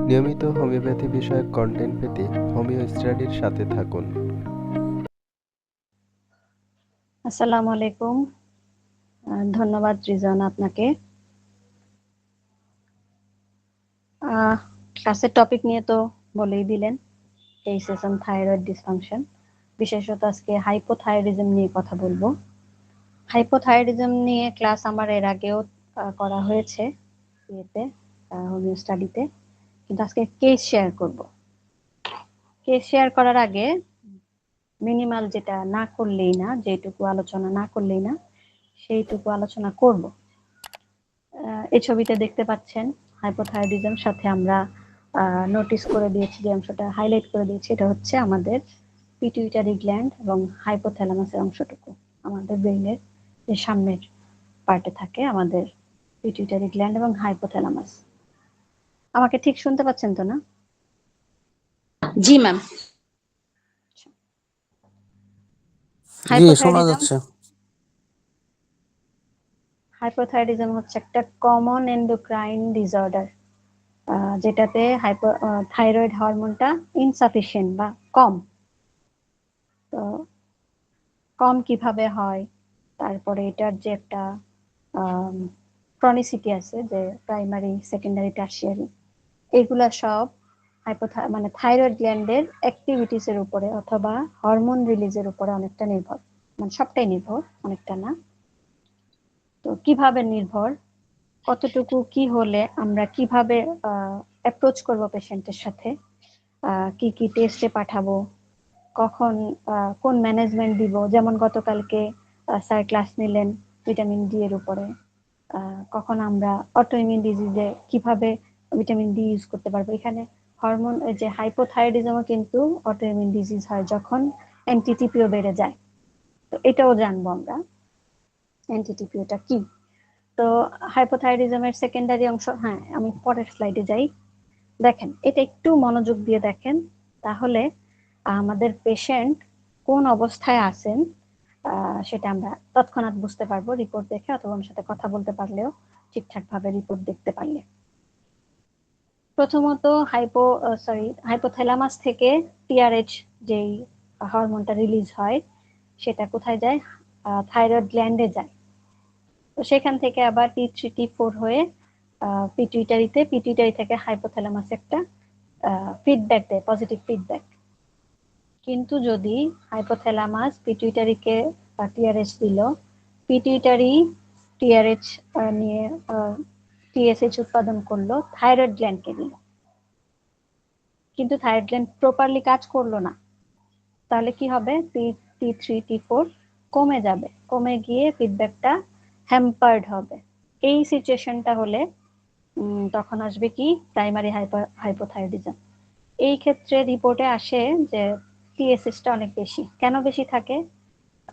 নিয়মিত হোমিওপ্যাথি বিষয়ক কন্টেন্ট পেতে হোমিও স্টাডির সাথে থাকুন। আসসালামু আলাইকুম। ধন্যবাদ রিজন আপনাকে। ক্লাসের টপিক নিয়ে তো বলেই দিলেন, কেসেস অন থাইরয়েড ডিসফাংশন। বিশেষত আজকে হাইপোথাইরয়েডিজম নিয়ে কথা বলবো। হাইপোথাইরয়েডিজম নিয়ে ক্লাস আমার এর আগেও করা হয়েছে ইয়েতে, হোমিও স্টাডিতে, কিন্তু আজকে কেস শেয়ার করব। কেস শেয়ার করার আগে মিনিমাল যেটা না করলেই না, যেটুকু আলোচনা না করলেই না, সেইটুকু আলোচনা করব। এই ছবিতে দেখতে পাচ্ছেন হাইপোথাইরয়েডিজম, সাথে আমরা নোটিস করে দিয়েছি, যে অংশটা হাইলাইট করে দিয়েছি, এটা হচ্ছে আমাদের পিটুইটারি গ্ল্যান্ড এবং হাইপোথ্যালামাসের অংশটুকু। আমাদের ব্রেইনের যে সামনের পার্টে থাকে আমাদের পিটুইটারি গ্ল্যান্ড এবং হাইপোথ্যালামাস। আমাকে ঠিক শুনতে পাচ্ছেন তো না? জি ম্যাম। জি শোনা যাচ্ছে। হাইপোথাইরয়েডিজম হচ্ছে একটা কমন এন্ডোক্রাইন ডিসঅর্ডার, যেটাতে থাইরয়েড হরমোনটা ইনসাফিসিয়েন্ট বা কম। তো কম কিভাবে হয়, তারপরে এটার যে একটা ক্রনিসিটি আছে, যে প্রাইমারি, সেকেন্ডারি, টার্সিয়ারি, এগুলা সব মানে থাইরয়েড গ্ল্যান্ডের অ্যাক্টিভিটিস এর উপরে অথবা হরমোন রিলিজের উপরে অনেকটা নির্ভর, মানে সবটাই নির্ভর, অনেকটা না। তো কিভাবে নির্ভর, কতটুকু কি হলে আমরা কিভাবে অ্যাপ্রোচ করব পেশেন্টের সাথে, কি কি টেস্টে পাঠাবো, কখন কোন ম্যানেজমেন্ট দিব, যেমন গতকালকে স্যার ক্লাস নিলেন ভিটামিন ডি এর উপরে। কখন আমরা অটোইমিউন ডিজিজে কিভাবে ভিটামিন ডি ইউজ করতে পারবো। এখানে হরমোন, যে হাইপোথাইরয়েডিজমও কিন্তু অটোইমিউন ডিজিজ হয় যখন এনটিটিপিও বেড়ে যায়। তো এটাও জানবো আমরা, এনটিটিপিওটা কি। তো হাইপোথাইরয়েডিজমের সেকেন্ডারি অংশ, হ্যাঁ আমি পরের স্লাইডে যাই। দেখেন, এটা একটু মনোযোগ দিয়ে দেখেন, তাহলে আমাদের পেশেন্ট কোন অবস্থায় আছেন সেটা আমরা তৎক্ষণাৎ বুঝতে পারবো রিপোর্ট দেখে, অথবা আমার সাথে কথা বলতে পারলেও, ঠিকঠাক ভাবে রিপোর্ট দেখতে পারলে। প্রথমত হাইপোথ্যালামাস থেকে টিআরএইচ, যেই হরমোনটা রিলিজ হয়, সেটা কোথায় যায়? থাইরয়েড গ্ল্যান্ডে যায়। তো সেখান থেকে আবার T3 T4 হয়ে পিটুইটারিতে, পিটুইটারি থেকে হাইপোথ্যালামাস একটা ফিডব্যাক দেয়, পজিটিভ ফিডব্যাক। কিন্তু যদি হাইপোথ্যালামাস পিটুইটারিকে টিআরএইচ দিল, পিটুইটারি টিআরএইচ নিয়ে টিএসএইচ উৎপাদন করলো, থাইরয়েড গ্ল্যান্ডকে দিল, কিন্তু থাইরয়েড গ্ল্যান্ড প্রপারলি কাজ করলো না, তাহলে কি হবে? T3 T4 কমে যাবে, কমে গিয়ে ফিডব্যাকটা হ্যাম্পার্ড হবে। এই সিচুয়েশনটা হলে তখন আসবে কি? Primary hypothyroidism. এই ক্ষেত্রে রিপোর্টে আসে যে টিএসএইচটা অনেক বেশি। কেন বেশি থাকে?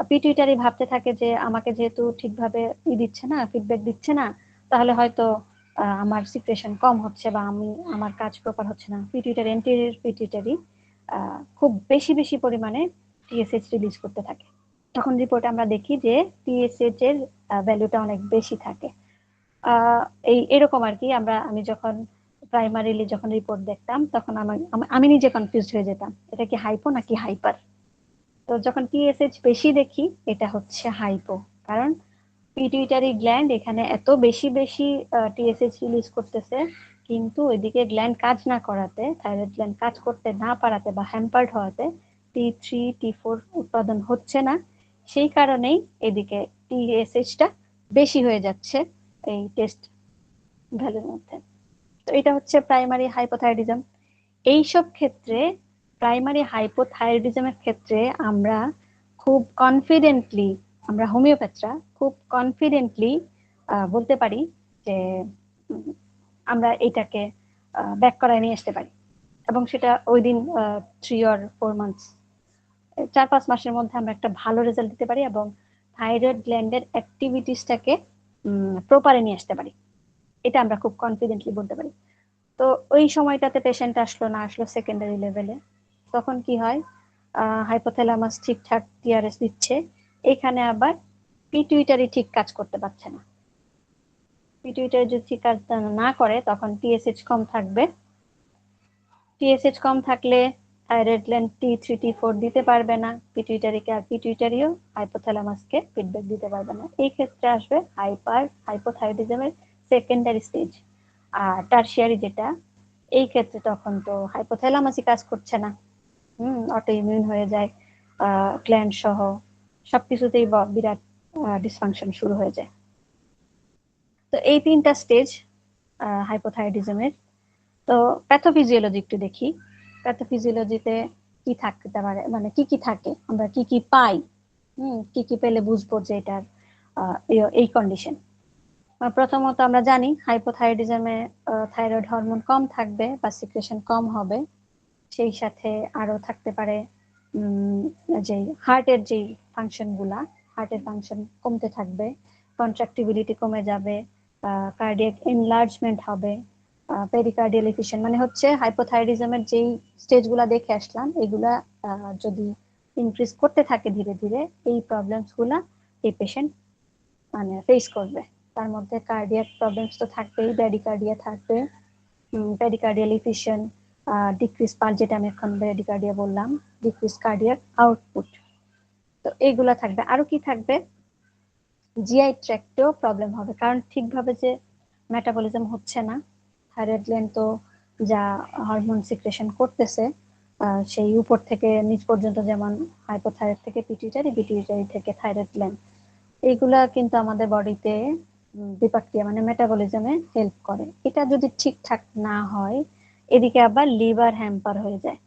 পিটুইটারি ভাবতে থাকে যে আমাকে যেহেতু ঠিকভাবে দিচ্ছে না, ফিডব্যাক দিচ্ছে না, তাহলে হয়তো আমার সিক্রেশন কম হচ্ছে, বা আমার কাজ প্রপার হচ্ছে না। পিটুইটারি, এন্টেরিয়র পিটুইটারি খুব বেশি বেশি পরিমাণে টিএসএইচ রিলিজ করতে থাকে। তখন রিপোর্টে আমরা দেখি যে টিএসএইচ এর ভ্যালুটা অনেক বেশি থাকে। এই এরকম আর কি। আমি যখন প্রাইমারিলি যখন রিপোর্ট দেখতাম, তখন আমি নিজে কনফিউজ হয়ে যেতাম, এটা কি হাইপো নাকি হাইপার। তো যখন টিএসএইচ বেশি দেখি, এটা হচ্ছে হাইপো। কারণ পিটুইটারি গ্ল্যান্ড এখানে এত বেশি বেশি টিএসএইচ রিলিজ করতেছে, কিন্তু এদিকে গ্ল্যান্ড কাজ না করাতে, থাইরয়েড গ্ল্যান্ড কাজ করতে না পারাতে বা হ্যাম্পার্ড হওয়াতে T3 T4 উৎপাদন হচ্ছে না। সেই কারণেই এদিকে টিএসএইচটা বেশি হয়ে যাচ্ছে এই টেস্ট ভ্যালুর মধ্যে। তো এটা হচ্ছে প্রাইমারি হাইপোথাইরয়েডিজম। এইসব ক্ষেত্রে, প্রাইমারি হাইপোথাইরয়েডিজমের ক্ষেত্রে আমরা খুব কনফিডেন্টলি, আমরা হোমিওপ্যাথরা খুব কনফিডেন্টলি বলতে পারি যে আমরা এটাকে ব্যাক করায় নিয়ে আসতে পারি, এবং সেটা উইদিন 3 or 4 months, 4-5 মাসের মধ্যে আমরা একটা ভালো রেজাল্ট দিতে পারি, এবং থাইরয়েড গ্ল্যান্ডের অ্যাক্টিভিটিসটাকে প্রপারে নিয়ে আসতে পারি। এটা আমরা খুব কনফিডেন্টলি বলতে পারি। তো ওই সময়টাতে পেশেন্ট আসলো না আসলো সেকেন্ডারি লেভেলে, তখন কি হয়? হাইপোথ্যালামাস ঠিকঠাক টিআরএস দিচ্ছে, এখানে আবার পিটুইটারি ঠিক কাজ করতে পারছে না। পিটুইটারি যদি ঠিক কাজ না করে, তখন টিএসএইচ কম থাকবে, টিএসএইচ কম থাকলে থাইরয়েড গ্ল্যান্ড T3 T4 দিতে পারবে না পিটুইটারিকে, আর পিটুইটারিও হাইপোথ্যালামাসকে ফিডব্যাক দিতে পারবে না। এই ক্ষেত্রে আসবে হাইপোথাইরয়েডিজমের সেকেন্ডারি স্টেজ। আর টারশিয়ারি যেটা, এই ক্ষেত্রে তখন তো হাইপোথ্যালামাসই কাজ করছে না, অটো ইমিউন হয়ে যায়, গ্ল্যান্ড সহ সবকিছুতেই বিরাট ডিসফাংশন শুরু হয়ে যায়। তো এই 3টা স্টেজ হাইপোথাইরয়েডিজমের। তো প্যাথোফিজিওলজি একটু দেখি। প্যাথোফিজিওলজিতে কি থাকতে পারে, মানে কি কি থাকে, আমরা কি কি পাই, কি কি পেলে বুঝবো যে এটার এই কন্ডিশন। প্রথমত আমরা জানি হাইপোথাইরয়েডিজমে থাইরয়েড হরমোন কম থাকবে বা সিক্রেশন কম হবে। সেই সাথে আরো থাকতে পারে যে হার্টের যে ফাংশন গুলা, হার্টের ফাংশন কমতে থাকবে, কন্ট্রাক্টিবিলিটি কমে যাবে, কার্ডিয়াক এনলার্জমেন্ট হবে, পেরিকার্ডিয়াল এফিশিয়েন্ট, মানে হচ্ছে হাইপোথাইরয়েডিজমের যেই স্টেজগুলা দেখে আসলাম এগুলা যদি ইনক্রিজ করতে থাকে ধীরে ধীরে, এই প্রবলেমস গুলা এই পেশেন্ট মানে ফেস করবে। তার মধ্যে কার্ডিয়াক প্রবলেমস তো থাকবেই, ব্র্যাডিকার্ডিয়া থাকবে, পেরিকার্ডিয়াল এফিশিয়েন্ট, ডিক্রিজ পাল, যেটা আমি এখন ব্র্যাডিকার্ডিয়া বললাম, ডিক্রিজ কার্ডিয়াক আউটপুট। তো এইগুলা থাকবে। আরো কি থাকবে, জিআই ট্র্যাক্টেও প্রবলেম হবে, কারণ ঠিকভাবে যে মেটাবলিজম হচ্ছে না। থাইরয়েড গ্ল্যান্ড তো যা হরমোন সিক্রেশন করতেছে সেই উপর থেকে নিচ পর্যন্ত, যেমন হাইপোথাইরয়েড থেকে পিটুইটারি, পিটুইটারি থেকে থাইরয়েড গ্ল্যান্ড, এইগুলা কিন্তু আমাদের বডিতে বিপাকীয় মানে মেটাবলিজমে হেল্প করে। এটা যদি ঠিকঠাক না হয়, এদিকে আবার লিভার হ্যাম্পার হয়ে যায়।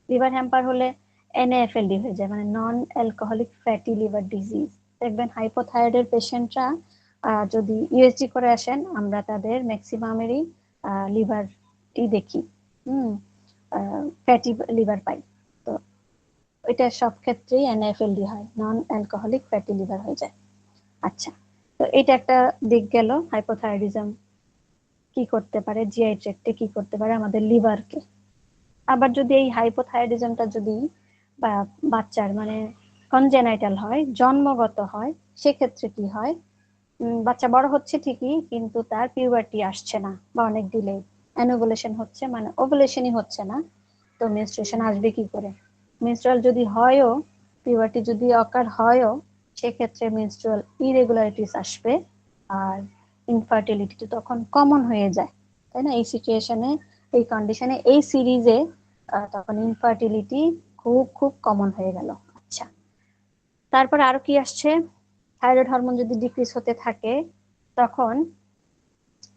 লিভার হ্যাম্পার হলে এনএফএলডি হয়ে যায়, মানে non alcoholic fatty liver disease. দেখবেন হাইপোথাইরয়েডের পেশেন্টরা যদি ইউএসজি করে আসেন, আমরা তাদের ম্যাক্সিমামেরই লিভারটি দেখি, ফ্যাটি লিভার পাই। তো এটা সব ক্ষেত্রেই এনএফএলডি হয়, নন অ্যালকোহলিক ফ্যাটি লিভার হয়ে যায়। আচ্ছা, তো এটা একটা দিক গেল। হাইপোথাইরয়েডিজম কি করতে পারে, জিআই ট্র্যাক্টে কি করতে পারে আমাদের লিভারকে। আবার যদি এই হাইপোথাইরয়েডিজমটা যদি বাচ্চার মানে কনজেনাইটাল হয়, জন্মগত হয়, সেক্ষেত্রে কি হয়, বাচ্চা বড় হচ্ছে ঠিকই, কিন্তু তার পিউবার্টি আসছে না বা অনেক ডিলে, অ্যানোভুলেশন হচ্ছে, মানে ওভুলেশনই হচ্ছে না। তো মেনস্ট্রুয়েশন আসবে কি করে? মেনস্ট্রুয়াল যদি হয়ও, পিউবার্টি যদি অকার হয়ও, সেক্ষেত্রে মেনস্ট্রুয়াল ইরেগুলারিটিস আসবে, আর ইনফার্টিলিটি তো তখন কমন হয়ে যায়, তাই না? এই সিচুয়েশনে, এই কন্ডিশনে, এই সিরিজে তখন ইনফার্টিলিটি খুব খুব কমন হয়ে গেল। আচ্ছা, তারপর আরো কি আসছে, থাইরয়েড হরমোন যদি ডিক্রিজ হতে থাকে, তখন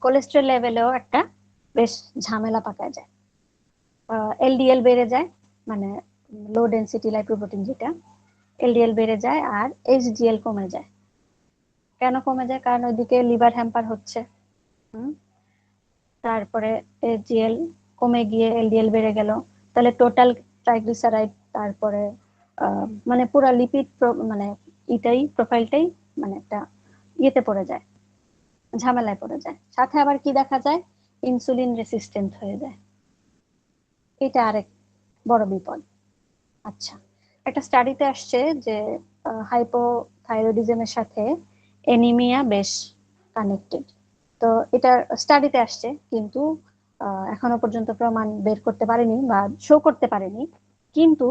কোলেস্টেরল লেভেলেও একটা বেশ ঝামেলা পাকায় যায়। এলডিএল বেড়ে যায়, মানে লো ডেন্সিটি লাইপোপ্রোটিন যেটা, এলডিএল বেড়ে যায়, আর এইচডিএল কমে যায়। কেন কমে যায়? কারণ ওইদিকে লিভার হ্যাম্পার হচ্ছে। তারপরে এইচডিএল কমে গিয়ে এলডিএল বেড়ে গেল, তাহলে টোটাল ট্রাইগ্লিসারাইড, তারপরে মানে পুরো লিপিড মানে এটাই প্রোফাইলটাই মানে একটা ইয়েতে পড়ে যায়, ঝামেলায় পড়ে যায়। সাথে আবার কি দেখা যায়, ইনসুলিন রেসিস্টেন্ট হয়ে যায়। এটা আরেক বড় বিপদ। আচ্ছা, একটা স্টাডিতে আসছে যে হাইপোথাইরয়েডিজমের সাথে এনিমিয়া বেশ কানেক্টেড। তো এটা স্টাডিতে আসছে, কিন্তু এখনো পর্যন্ত প্রমাণ বের করতে পারেনি বা শো করতে পারেনি। কিন্তু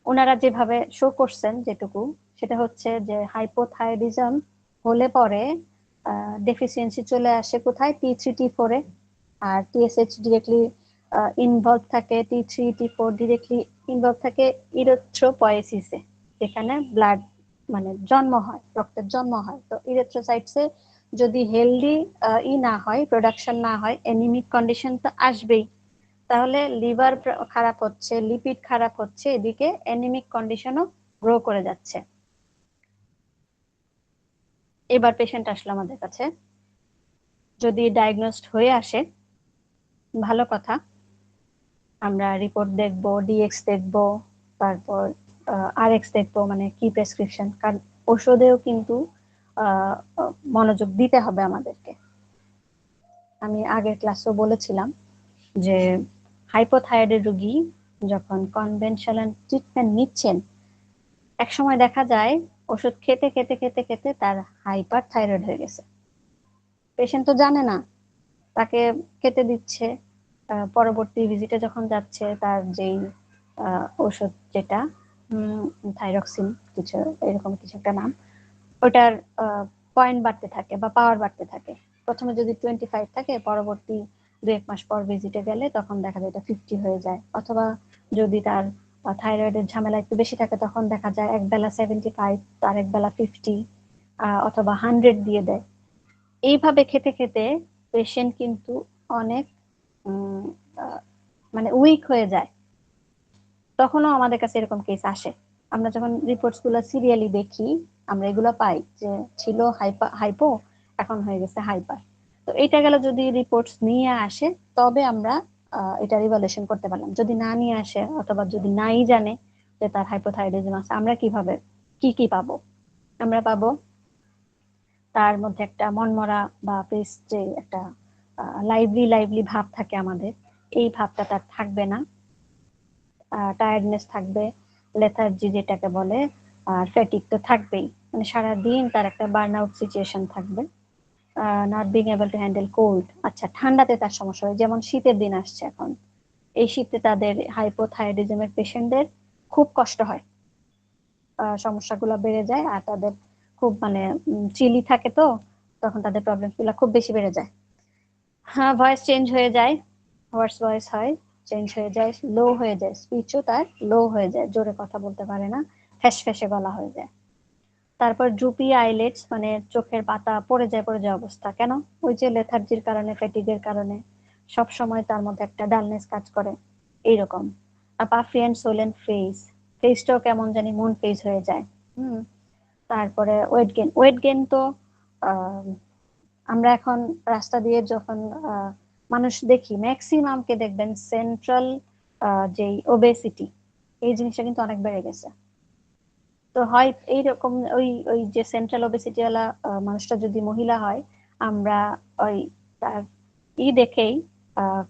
ওনারা যেভাবে শো করছেন যেটুকু, সেটা হচ্ছে যে হাইপোথাইরয়েডিজম হলে পরে ডেফিসিয়েন্সি চলে আসে কোথায়, T3 T4 এ, আর টিএসএইচ ডিরেক্টলি ইনভলভ থাকে, T3 T4 ডিরেক্টলি ইনভলভ থাকে ইরিথ্রোপয়েসিসে, যেখানে ব্লাড মানে জন্ম হয়, রক্তের জন্ম হয়। তো ইরিথ্রোসাইটসে যদি হেলদি না হয়, প্রোডাকশন না হয়, এনিমিক কন্ডিশন তো আসবেই। তাহলে লিভার খারাপ হচ্ছে, লিপিড খারাপ হচ্ছে, এদিকে এনিমিক কন্ডিশনও গ্রো করে যাচ্ছে। এবার পেশেন্ট আসলো আমাদের কাছে, যদি ডায়াগনোসড হয়ে আসে ভালো কথা, আমরা রিপোর্ট দেখব, ডিএক্স দেখব, তারপর আরএক্স দেখব, মানে কি প্রেসক্রিপশন, কারণ ওষুধেও কিন্তু মনোযোগ দিতে হবে আমাদেরকে। আমি আগের ক্লাসেও বলেছিলাম যে হাইপোথাইরয়েড রোগী যখন কনভেনশনাল ট্রিটমেন্ট নিচ্ছেন, এক সময় দেখা যায় ওষুধ খেতে খেতে খেতে খেতে তার হাইপার থাইরয়েড হয়ে গেছে। পেশেন্ট তো জানে না, তাকে খেতে দিচ্ছে, পরবর্তী ভিজিটে যখন যাচ্ছে তার যেই ওষুধ যেটা থাইরক্সিন কিছু এরকম কিছু একটা নাম, ওটার পয়েন্ট বাড়তে থাকে বা পাওয়ার বাড়তে থাকে। প্রথমে যদি 25 থাকে, পরবর্তী 2-1 মাস পর ভিজিটে গেলে তখন দেখা যায় এটা 50 হয়ে যায়। অথবা যদি তার থাইরয়েডের ঝামেলা একটু বেশি থাকে তখন দেখা যায় একবেলা 75, তার একবেলা 50, অথবা 100 দিয়ে দেয়। এইভাবে খেতে খেতে পেশেন্ট কিন্তু অনেক উম, আহ, মানে উইক হয়ে যায়। তখনও আমাদের কাছে এরকম কেস আসে। আমরা যখন রিপোর্টস গুলো সিরিয়ালি দেখি, আমরা এগুলো পাই যে ছিল হাইপো, এখন হয়ে গেছে হাইপার। তো এটা গেল যদি রিপোর্টস নিয়ে আসে, তবে আমরা এটা রিভালুয়েশন করতে পারলাম। যদি না নিয়ে আসে অথবা যদি নাই জানে যে তার হাইপোথাইরয়েডিজম আছে, আমরা কিভাবে কি কি পাবো? আমরা পাবো তার মধ্যে একটা মনমরা বা পেস যে একটা লাইভলি লাইভলি ভাব থাকে আমাদের, এই ভাবটা তার থাকবে না। টায়ার্ডনেস থাকবে, লেথার্জি যেটাকে বলে, আর ফ্যাটিক তো থাকবেই। মানে সারাদিন তার একটা বার্ন আউট সিচুয়েশন থাকবে। Not being able to handle cold. আচ্ছা, ঠান্ডাতে তার সমস্যা হয়, যেমন শীতের দিন আসছে এখন। এই শীতে তাদের হাইপোথাইরয়েডিজমের পেশেন্টদের খুব কষ্ট হয়, সমস্যাগুলো বেড়ে যায়, আর তাদের খুব মানে চিলি থাকে, তো তখন তাদের প্রবলেম গুলো খুব বেশি বেড়ে যায়। হ্যাঁ, ভয়েস চেঞ্জ হয়ে যায়, হোয়ার্স ভয়েস হয়, চেঞ্জ হয়ে যায়, লো হয়ে যায়, স্পিচও তার লো হয়ে যায়, জোরে কথা বলতে পারে না, ফ্যাস ফ্যাসে গলা হয়ে যায়। তারপর ড্রুপি আইলেটস, মানে চোখের পাতা পড়ে যায় অবস্থা। কেন? ওই যে লেথার্জির কারণে, ফ্যাটিগের কারণে সব সময় তার মধ্যে একটা ডালনেস কাজ করে, এইরকম। আর পাফি অ্যান্ড সোলেন ফেস, ফেসটাও কেমন জানি মুন ফেস হয়ে যায়। হুম। তারপরে ওয়েট গেইন তো আহ, আমরা এখন রাস্তা দিয়ে যখন মানুষ দেখি, ম্যাক্সিমামকে দেখবেন সেন্ট্রাল যেই ওবেসিটি, এই জিনিসটা কিন্তু অনেক বেড়ে গেছে। তো হয় এইরকম, ওই ওই যে সেন্ট্রাল ওবেসিটি ওয়ালা মানুষটা যদি মহিলা হয়, আমরা ওই তার দেখেই,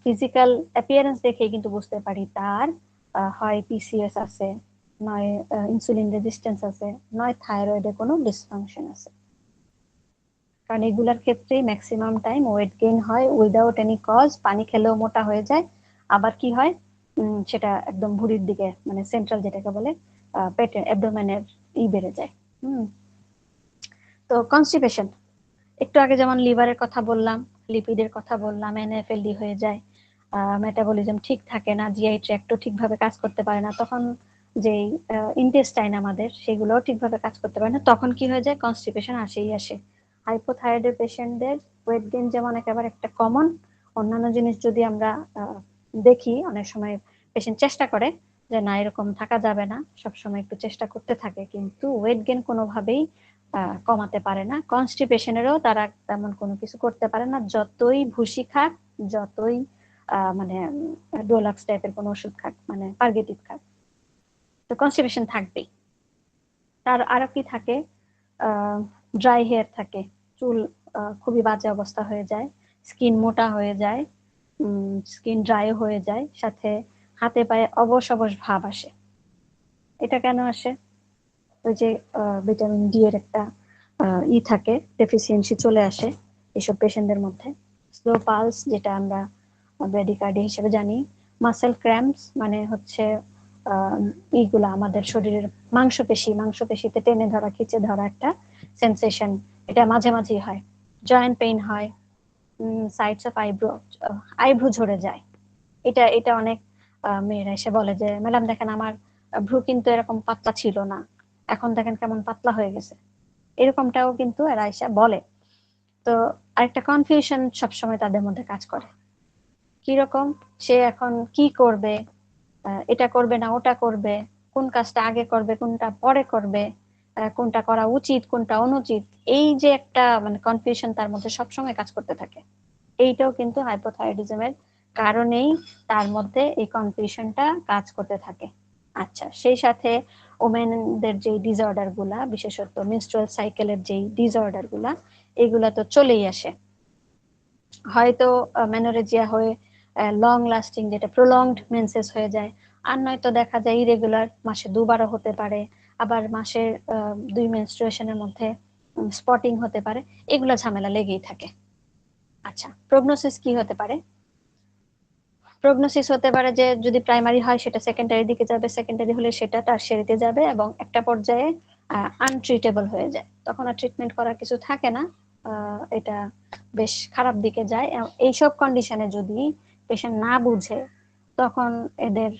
ফিজিক্যাল অ্যাপিয়ারেন্স দেখেই কিন্তু বুঝতে পারি তার হয় পিসিএস আছে, নয় ইনসুলিন রেজিস্ট্যান্স আছে, নয় থাইরয়েডে কোনো ডিসফাংশন আছে। কারণ এগুলার ক্ষেত্রে ম্যাক্সিমাম টাইম ওয়েট গেইন হয় উইদাউট এনি কজ, পানি খেলেও মোটা হয়ে যায়। আবার কি হয়, সেটা একদম ভুঁড়ির দিকে, মানে সেন্ট্রাল যেটাকে বলে পেটে অ্যাবডোমেনের বেড়ে যায়। হুম। তো কনস্টিপেশন, একটু আগে যেমন লিভারের কথা বললাম, লিপিডের কথা বললাম, এনএফএলডি হয়ে যায়, মেটাবলিজম ঠিক থাকে না, জিআই ট্র্যাক্টও ঠিকভাবে কাজ করতে পারে না, তখন যেই ইন্টেস্টাইন আমাদের, সেগুলোও ঠিকভাবে কাজ করতে পারে না, তখন কি হয়ে যায়, কনস্টিপেশন আসেই আসে। হাইপোথাইরয়েডের পেশেন্টদের ওয়েট গেইন যেমন একেবারে একটা কমন, অন্যান্য জিনিস যদি আমরা দেখি, অনেক সময় পেশেন্ট চেষ্টা করে যে না এরকম থাকা যাবে না, সবসময় একটু চেষ্টা করতে থাকে, কিন্তু ওয়েট গেইন কোনোভাবেই কমাতে পারে না। কনস্টিপেশনেরও তারা তেমন কোনো কিছু করতে পারে না, যতই ভুসি খাক, যতই মানে ডোলাক্স টাইপের কোনো ওষুধ খাক, মানে পার্গেটিভ খাক, তো কনস্টিপেশন থাকবেই। তার আরো কি থাকে, ড্রাই হেয়ার থাকে, চুল খুবই বাজে অবস্থা হয়ে যায়, স্কিন মোটা হয়ে যায়, স্কিন ড্রাই হয়ে যায়, সাথে হাতে পায়ে অবশ অবশ ভাব আসে। এটা কেন আসে? ওই যে ভিটামিন ডি এর একটা থাকে, ডেফিসিয়েন্সি চলে আসে এসব পেশেন্টদের মধ্যে। স্লো পালস, যেটা আমরা ব্র্যাডিকার্ডিয়া হিসেবে জানি। মাসেল ক্র্যাম্পস, মানে হচ্ছে এইগুলা আমাদের শরীরের মাংসপেশিতে টেনে ধরা, খিচে ধরা একটা সেন্সেশন, এটা মাঝে মাঝেই হয়। জয়েন্ট পেইন হয়, সাইডস অফ আইব্রো ঝরে যায়। এটা এটা অনেক মেয়েরা এসে বলে যে ম্যাডাম দেখেন আমার ভ্রু কিন্তু এরকম পাতলা ছিল না, এখন দেখেন কেমন পাতলা হয়ে গেছে। এরকমটাও কিন্তু এরা এসে বলে। তো আরেকটা কনফিউশন সবসময় তাদের মধ্যে কাজ করে, কিরকম, সে এখন কি করবে, এটা করবে না ওটা করবে, কোন কাজটা আগে করবে কোনটা পরে করবে, কোনটা করা উচিত কোনটা অনুচিত, এই যে একটা মানে কনফিউশন তার মধ্যে সবসময় কাজ করতে থাকে। এইটাও কিন্তু হাইপোথাইরয়েডিজমের কারণেই তার মধ্যে এই কনফিউশনটা কাজ করতে থাকে। আচ্ছা, সেই সাথে ওমেনদের যে ডিসঅর্ডার গুলা, বিশেষত মেনস্ট্রুয়াল সাইকেলের যে ডিসঅর্ডার গুলা, এগুলা তো চলেই আসে। হয়তো মেনোরেজিয়া হয়ে লং লাস্টিং, যেটা প্রলংড মেন্সেস হয়ে যায়, আর নয়তো দেখা যায় ইরেগুলার, মাসে দুবারও হতে পারে, আবার মাসের 2 মেনস্ট্রুয়েশনের মধ্যে স্পটিং হতে পারে, এগুলা ঝামেলা লেগেই থাকে। আচ্ছা, প্রগনোসিস কি হতে পারে? প্রগনোসিস হতে পারে যে যদি প্রাইমারি হয় সেটা সেকেন্ডারি দিকে যাবে, সেকেন্ডারি হলে সেটা টারশিয়ারিতে যাবে এবং একটা পর্যায়ে আনট্রিটেবল হয়ে যায়, তখন আর ট্রিটমেন্ট করার কিছু থাকে না। এটা বেশ খারাপ দিকে যায়। এইসব কন্ডিশনে যদি পেশেন্ট না বুঝে তখন এদের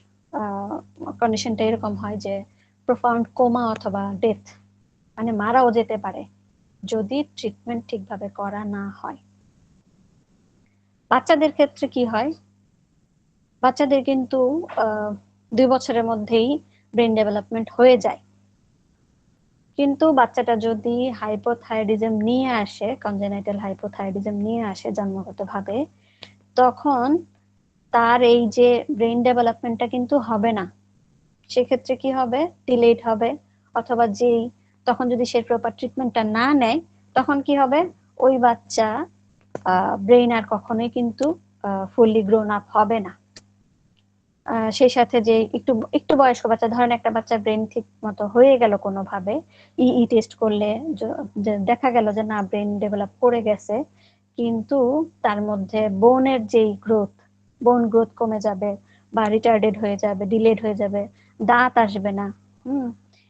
কন্ডিশনটা এরকম হয় যে প্রোফাউন্ড কোমা অথবা ডেথ, মানে মারাও যেতে পারে যদি ট্রিটমেন্ট ঠিকভাবে করা না হয়। বাচ্চাদের ক্ষেত্রে কি হয়, বাচ্চাদের কিন্তু 2 বছরের মধ্যেই ব্রেন ডেভেলপমেন্ট হয়ে যায়, কিন্তু বাচ্চাটা যদি হাইপোথাইরয়েডিজম নিয়ে আসে, কনজেনাইটাল হাইপোথাইরয়েডিজম নিয়ে আসে জন্মগতভাবে, তখন তার এই যে ব্রেন ডেভেলপমেন্টটা কিন্তু হবে না। সেক্ষেত্রে কি হবে, ডিলেড হবে, অথবা যেই তখন যদি সে প্রপার ট্রিটমেন্টটা না নেয় তখন কি হবে, ওই বাচ্চা ব্রেন আর কখনোই কিন্তু ফুললি গ্রোন আপ হবে না। সেই সাথে যে একটু একটু বয়স্ক বাচ্চা, ধরেন একটা বাচ্চার ব্রেন ঠিক মতো হয়ে গেল কোনোভাবে, ইই টেস্ট করলে যে দেখা গেল যে না ব্রেন ডেভেলপ করে গেছে, কিন্তু তার মধ্যে বোনের যেই গ্রোথ, বোন গ্রোথ কমে যাবে বা রিটার্ডেড হয়ে যাবে, ডিলেড হয়ে যাবে, দাঁত আসবে না।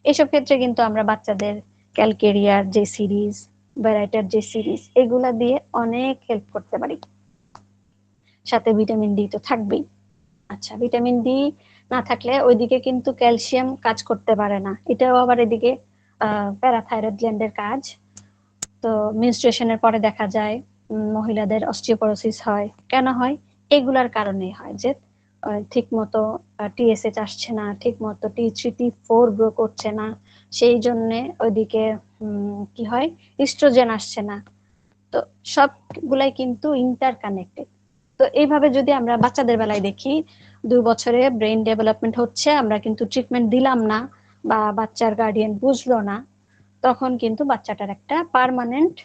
এসব ক্ষেত্রে কিন্তু আমরা বাচ্চাদের ক্যালকেরিয়ার যে সিরিজ, ভ্যারাইটার যে সিরিজ, এগুলা দিয়ে অনেক হেল্প করতে পারি। সাথে ভিটামিন ডি তো থাকবেই। আচ্ছা, ভিটামিন ডি না থাকলে ওইদিকে কিন্তু ক্যালসিয়াম কাজ করতে পারে না, এটাও আবার এদিকে প্যারাথাইরয়েড গ্ল্যান্ডের কাজ। তো মেনস্ট্রুয়েশনের পরে দেখা যায় মহিলাদের অস্টিওপোরোসিস হয়। কেন হয়? এগুলার কারণেই হয় যে ঠিক মতো টিএসএইচ আসছে না, ঠিক মতো T3 T4 গ্রো করছে না, সেই জন্যে ওইদিকে কি হয়, ইস্ট্রোজেন আসছে না। তো সবগুলাই কিন্তু ইন্টার কানেক্টেড। তো এইভাবে যদি আমরা বাচ্চাদের বেলায় দেখি, 2 বছরে ব্রেন ডেভেলপমেন্ট হচ্ছে, আমরা কিন্তু ট্রিটমেন্ট দিলাম না বা বাচ্চার গার্ডিয়ান বুঝলো না, তখন কিন্তু বাচ্চাটার একটা পার্মানেন্ট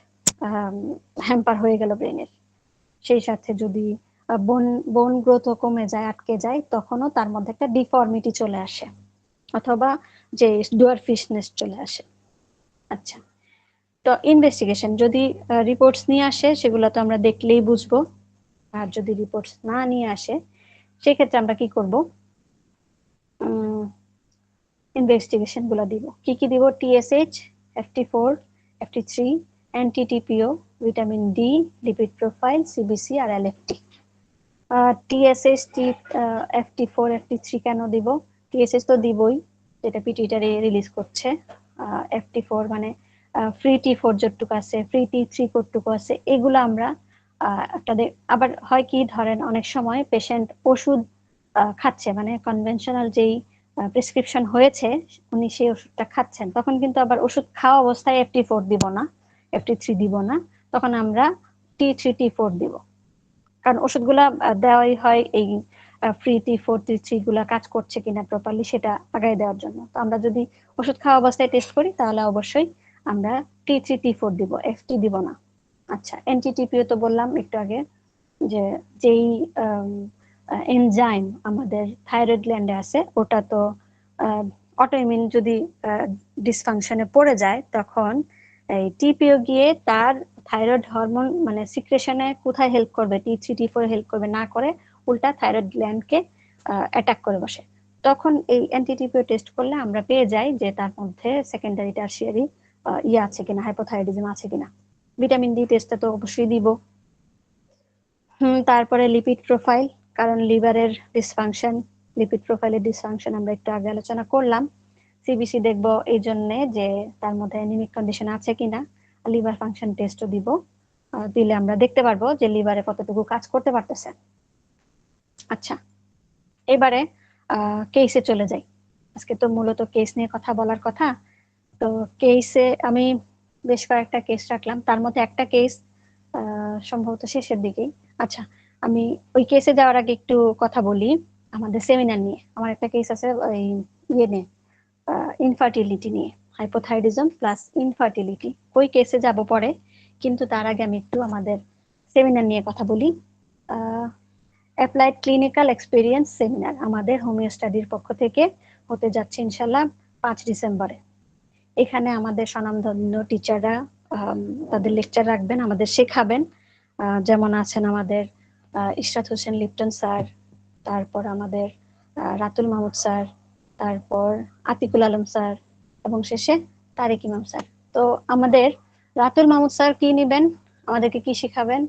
হ্যাম্পার হয়ে গেল ব্রেনের। সেই সাথে যদি বোন বোন গ্রোথও কমে যায়, আটকে যায়, তখনও তার মধ্যে একটা ডিফর্মিটি চলে আসে, অথবা যে ডুয়ারফিশনেস চলে আসে। আচ্ছা, তো ইনভেস্টিগেশন যদি রিপোর্টস নিয়ে আসে সেগুলো তো আমরা দেখলেই বুঝবো, আর যদি রিপোর্টস না নিয়ে আসে সেক্ষেত্রে আমরা কি করব, ইনভেস্টিগেশন গুলো দিব। কি কি দিব? TSH, FT4, FT3, NT-TPO, vitamin D, lipid profile, CBC আর এলএফটি। টিএসএইচ, FT4, FT3 কেন দিব? টিএসএইচ তো দিবই, যেটা পিটুইটারি রিলিজ করছে। FT4 মানে ফ্রি T4 যতটুকু আছে, ফ্রি T3 কতটুকু আছে, এগুলো আমরা তাদের আবার হয় কি, ধরেন অনেক সময় পেশেন্ট ওষুধ খাচ্ছে, মানে কনভেনশনাল যেই প্রেসক্রিপশন হয়েছে উনি সেই ওষুধটা খাচ্ছেন, তখন কিন্তু আবার ওষুধ খাওয়া অবস্থায় FT4 দিব না, FT3 দিব না, তখন আমরা T3 T4 দিব। কারণ ওষুধগুলা দেওয়াই হয় এই ফ্রি T4 T3 গুলা কাজ করছে কিনা প্রপারলি সেটা আগায় দেওয়ার জন্য। তো আমরা যদি ওষুধ খাওয়া অবস্থায় টেস্ট করি তাহলে অবশ্যই আমরা T3 T4 দিব, FT দিব না। আচ্ছা, NT-TPO তো বললাম একটু আগে, যে যেই এনজাইম আমাদের থাইরয়েড গ্ল্যান্ডে আছে, ওটা তো অটোইমিউন যদি ডিসফাংশনে পড়ে যায় তখন এই টিপিও গিয়ে তার থাইরয়েড হরমোন মানে সিক্রেশনে কোথায় হেল্প করবে, T3 T4 হেল্প করবে না, করে উল্টা থাইরয়েড গ্ল্যান্ডকে অ্যাটাক করে বসে। তখন এই NT-TPO টেস্ট করলে আমরা পেয়ে যাই যে তার মধ্যে সেকেন্ডারি টারশিয়ারি ইয়ে আছে কিনা, হাইপোথাইরয়েডিজম আছে কিনা। ভিটামিন ডি টেস্টটা তো অবশ্যই দিব। তারপরে লিপিড প্রোফাইল, কারণ লিভারের ডিসফাংশন, লিপিড প্রোফাইলের ডিসফাংশন আমরা একটু আগে আলোচনা করলাম। সিবিসি দেখবো এই জন্য যে তার মধ্যে অ্যানিমিক কন্ডিশন আছে কিনা। লিভার ফাংশন টেস্টও দিব, দিলে আমরা দেখতে পারবো যে লিভারে কতটুকু কাজ করতে পারতেছে। আচ্ছা, এবারে কেসে চলে যাই। আজকে তো মূলত কেস নিয়ে কথা বলার কথা। তো কেসে আমি বেশ কয়েকটা কেস রাখলাম, তার মধ্যে একটা কেস সম্ভবত শেষের দিকেই। আচ্ছা, আমি ওই কেসে যাওয়ার আগে একটু কথা বলি আমাদের সেমিনার নিয়ে। আমার একটা কেস আছে ওই ইয়ে নিয়ে, ইনফার্টিলিটি নিয়ে, হাইপোথাইরয়েডিজম প্লাস ইনফার্টিলিটি। ওই কেসে যাব পরে, কিন্তু তার আগে আমি একটু আমাদের সেমিনার নিয়ে কথা বলি। অ্যাপ্লাইড ক্লিনিক্যাল এক্সপিরিয়েন্স সেমিনার আমাদের হোমিও স্টাডির পক্ষ থেকে হতে যাচ্ছে ইনশাল্লাহ 5 ডিসেম্বরে। এখানে আমাদের স্বনামধন্য টিচাররা তাদের লেকচার রাখবেন, আমাদের শেখাবেন। যেমন আছেন আমাদের ইশরাত হোসেন লিপ্টন স্যার, তারপর আমাদের রাতুল মাহমুদ স্যার, তারপর আতিকুল আলম স্যার এবং শেষে তারেক ইমাম স্যার। তো আমাদের রাতুল মাহমুদ স্যার কি নিবেন, আমাদেরকে কি শেখাবেন?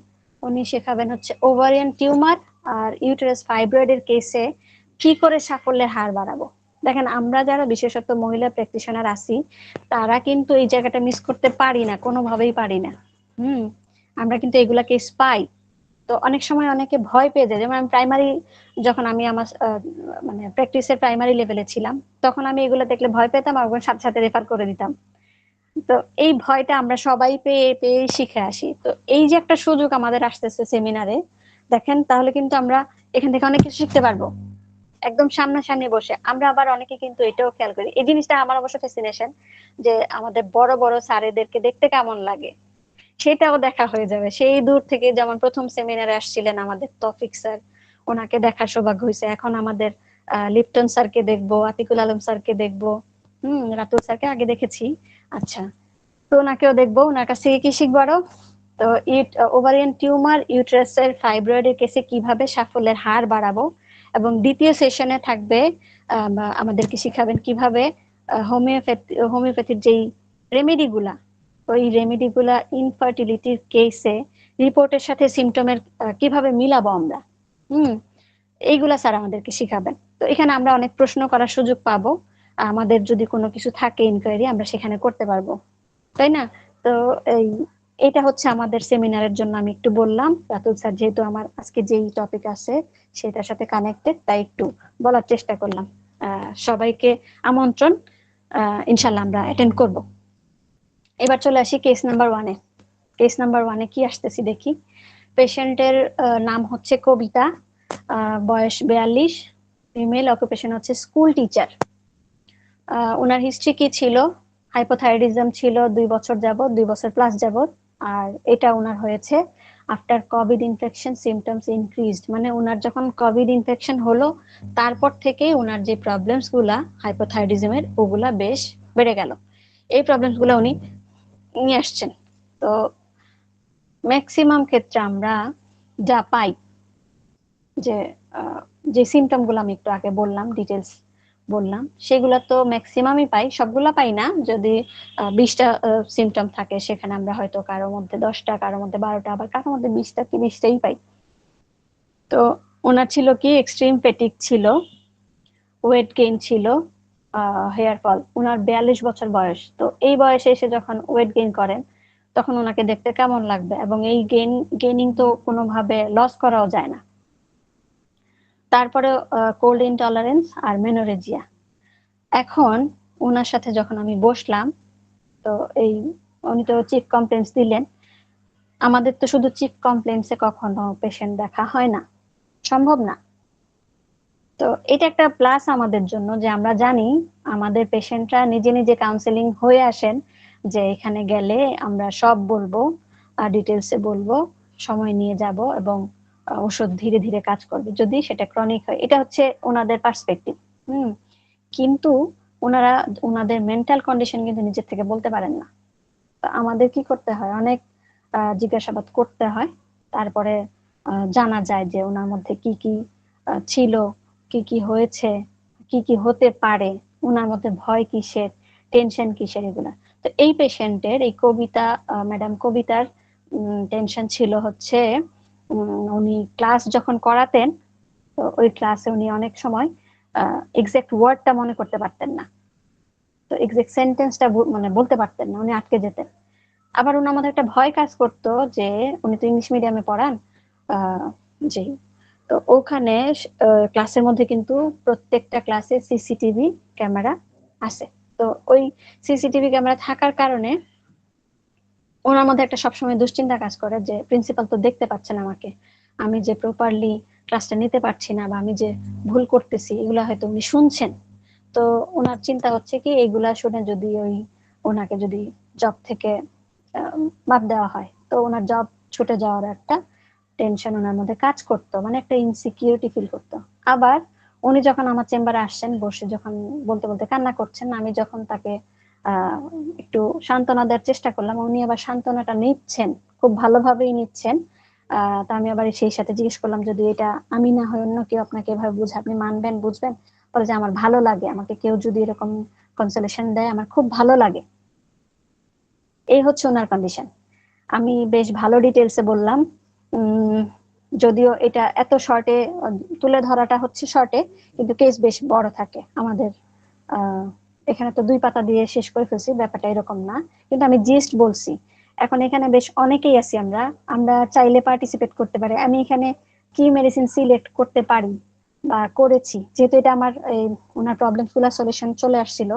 উনি শেখাবেন হচ্ছে ওভারিয়ান টিউমার আর ইউটেরাস ফাইব্রয়েডের কেসে কি করে সাফল্যের হার বাড়াবো। দেখেন, আমরা যারা বিশেষত মহিলা প্র্যাকটিশনার আছি তারা কিন্তু এই জায়গাটা মিস করতে পারি না, কোনোভাবেই পারি না। আমরা কিন্তু এগুলা কেস পাই। তো অনেক সময় অনেকে ভয় পেয়ে যায়, যেমন আমি প্রাইমারি, যখন আমি আমার মানে প্র্যাকটিসের প্রাইমারি লেভেলে ছিলাম, তখন আমি এগুলো দেখলে ভয় পেতাম আর ওগুলো সাথে সাথে রেফার করে দিতাম। তো এই ভয়টা আমরা সবাই পেয়ে পেয়ে শিখে আসি। তো এই যে একটা সুযোগ আমাদের আসতেছে সেমিনারে, দেখেন তাহলে কিন্তু আমরা এখান থেকে অনেক কিছু শিখতে পারবো একদম সামনাসামনি বসে। আমরা আবার অনেকে কিন্তু এটাও খেয়াল করি, এই জিনিসটা আমার অবশ্য ফ্যাসিনেশন, যে আমাদের বড় বড় স্যারেদেরকে দেখতে কেমন লাগে সেটাও দেখা হয়ে যাবে। সেই দূর থেকে, যেমন প্রথম সেমিনারে আসছিলেন আমাদের তৌফিক স্যার, ওনাকে দেখার সৌভাগ্য হয়েছে। এখন আমাদের লিপটন স্যারকে দেখবো, আতিকুল আলম স্যারকে দেখবো, রাতুল স্যারকে আগে দেখেছি। আচ্ছা, তো ওনাকেও দেখবো, ওনার কাছ থেকে কি শিখবো আরো। তো ওভারিয়ান টিউমার ইউটেরাসের ফাইব্রয়েডের কেসে কিভাবে সাফল্যের হার বাড়াবো, এবং দ্বিতীয় সেশনে থাকবে আমাদেরকে শিখাবেন কিভাবে হোমিওপ্যাথির যেই রেমেডি গুলা, ওই রেমেডি গুলা ইনফার্টিলিটির কেসে রিপোর্টের সাথে সিমটমের কিভাবে মিলাবো আমরা। হুম এইগুলা স্যার আমাদেরকে শিখাবেন। তো এখানে আমরা অনেক প্রশ্ন করার সুযোগ পাবো, আমাদের যদি কোনো কিছু থাকে ইনকোয়ারি আমরা সেখানে করতে পারবো, তাই না? তো এই এটা হচ্ছে আমাদের সেমিনারের জন্য আমি একটু বললাম। রাতুল স্যার যেহেতু আমার আজকে যেই টপিক আছে সেটার সাথে কানেক্টেড, তাই একটু বলার চেষ্টা করলাম। সবাইকে আমন্ত্রণ, ইনশাল্লাহ আমরা অ্যাটেন্ড করব। এবার চলে আসি কেস নাম্বার ওয়ানে। কেস নাম্বার ওয়ানে কি আসতেছি দেখি। পেশেন্টের নাম হচ্ছে কবিতা, বয়স 42, ফিমেল, অকুপেশন হচ্ছে স্কুল টিচার। ওনার হিস্ট্রি কি ছিল? হাইপোথাইরয়েডিজম ছিল 2 বছর যাবত, 2 বছর প্লাস যাবত। আর এটা ওনার হয়েছে after Covid infection, symptoms increased, মানে ওনার যখন কোভিড ইনফেকশন হলো তারপর থেকে ওনার যে প্রবলেমস গুলা হাইপোথাইরয়েডিজমের ওগুলা বেশ বেড়ে গেল। এই প্রবলেমস গুলা উনি নিয়ে আসছেন। তো ম্যাক্সিমাম ক্ষেত্রে আমরা যা পাই, যে যে সিমটম গুলো আমি একটু আগে বললাম, ডিটেলস বললাম, সেগুলা তো ম্যাক্সিমামই পাই, সবগুলা পাই না। যদি 20টা সিমটম থাকে সেখানে আমরা হয়তো কারোর মধ্যে 10টা, কারোর মধ্যে 12টা, আবার কারোর মধ্যে 20টা কি 20টাই পাই। তো ওনার ছিল কি, এক্সট্রিম ফেটিক ছিল, ওয়েট গেইন ছিল, হেয়ার ফল। ওনার 42 বছর বয়স। তো এই বয়সে এসে যখন ওয়েট গেইন করেন তখন ওনাকে দেখতে কেমন লাগবে, এবং এই গেইনিং তো কোনোভাবে লস করাও যায় না। তারপরে কোল্ড ইনটলারেন্স আর মেনোরেজিয়া। এখন ওনার সাথে যখন আমি বসলাম, তো এই উনি তো চিফ কমপ্লেন্স দিলেন। আমাদের তো শুধু চিফ কমপ্লেন্সে কখনো পেশেন্ট দেখা হয় না, সম্ভব না। তো এটা একটা প্লাস আমাদের জন্য, যে আমরা জানি আমাদের পেশেন্টরা নিজে নিজে কাউন্সেলিং হয়ে আসেন, যে এখানে গেলে আমরা সব বলবো, ডিটেলসে বলবো, সময় নিয়ে যাব, এবং ওষুধ ধীরে ধীরে কাজ করবে যদি সেটা ক্রনিক হয়। এটা হচ্ছে ওনাদের পার্সপেক্টিভ। কিন্তু ওনারা ওনাদের মেন্টাল কন্ডিশন কিন্তু নিজের থেকে বলতে পারেন না। তো আমাদের কি করতে হয়, অনেক জিজ্ঞাসাবাদ করতে হয়, তারপরে জানা যায় যে ওনার মধ্যে কি কি ছিল, কি কি হয়েছে, কি কি হতে পারে, ওনার মধ্যে ভয় কিসের, টেনশন কিসের, এগুলা। তো এই পেশেন্টের, এই কবিতা, ম্যাডাম কবিতার টেনশন ছিল হচ্ছে, উনি ক্লাস যখন করাতেন, তো ওই ক্লাসে উনি অনেক সময় এক্সাক্ট ওয়ার্ডটা মনে করতে পারতেন না, তো এক্সাক্ট সেন্টেন্সটা মানে বলতে পারতেন না, উনি আটকে যেতেন। আবার ওনার মধ্যে একটা ভয় কাজ করতো, যে উনি তো ইংলিশ মিডিয়ামে পড়ান, জি, তো ওখানে ক্লাসের মধ্যে কিন্তু প্রত্যেকটা ক্লাসে সিসিটিভি ক্যামেরা আছে। তো ওই সিসিটিভি ক্যামেরা থাকার কারণে ওনার মধ্যে একটা সবসময় দুশ্চিন্তা কাজ করে, যে প্রিন্সিপাল তো দেখতে পাচ্ছেন আমাকে, আমি যে প্রপারলি ক্লাসটা নিতে পারছি না, বা আমি যে ভুল করতেছি এগুলা হয়তো উনি শুনছেন। তো ওনার চিন্তা হচ্ছে কি, এগুলা শুনে যদি ওনাকে যদি জব থেকে বাদ দেওয়া হয়, তো ওনার জব ছুটে যাওয়ার একটা টেনশন ওনার মধ্যে কাজ করতো, মানে একটা ইনসিকিউরিটি ফিল করতো। আবার উনি যখন আমার চেম্বারে আসছেন, বসে যখন বলতে বলতে কান্না করছেন, আমি যখন তাকে আহ একটু সান্ত্বনা দেওয়ার চেষ্টা করলাম, উনি আবার সান্ত্বনাটা নিচ্ছেন, খুব ভালোভাবেই নিচ্ছেন। তা আমি আবার সেই সাথে জিজ্ঞেস করলাম যদি এটা আমি না হয় অন্য কেউ আপনাকে এভাবে বুঝে আপনি মানবেন বুঝবেন? বলে যে আমার ভালো লাগে, আমাকে কেউ যদি এরকম কনসোলেশন দেয় আমার খুব ভালো লাগে। এই হচ্ছে ওনার কন্ডিশন। আমি বেশ ভালো ডিটেলসে বললাম। উম, যদিও এটা এত শর্টে তুলে ধরাটা হচ্ছে শর্টে, কিন্তু কেস বেশ বড় থাকে আমাদের। আহ, এখানে তো 2 পাতা দিয়ে শেষ করে ফেলছি, ব্যাপারটা এরকম না, কিন্তু আমি জিস্ট বলছি। এখন এখানে বেশ অনেকেই আছি, আমরা আমরা চাইলে পার্টিসিপেট করতে পারি। আমি এখানে কি মেডিসিন সিলেক্ট করতে পারি বা করেছি, যেহেতু এটা আমার এই ওনার প্রবলেম গুলা সলিউশন চলে আসছিল,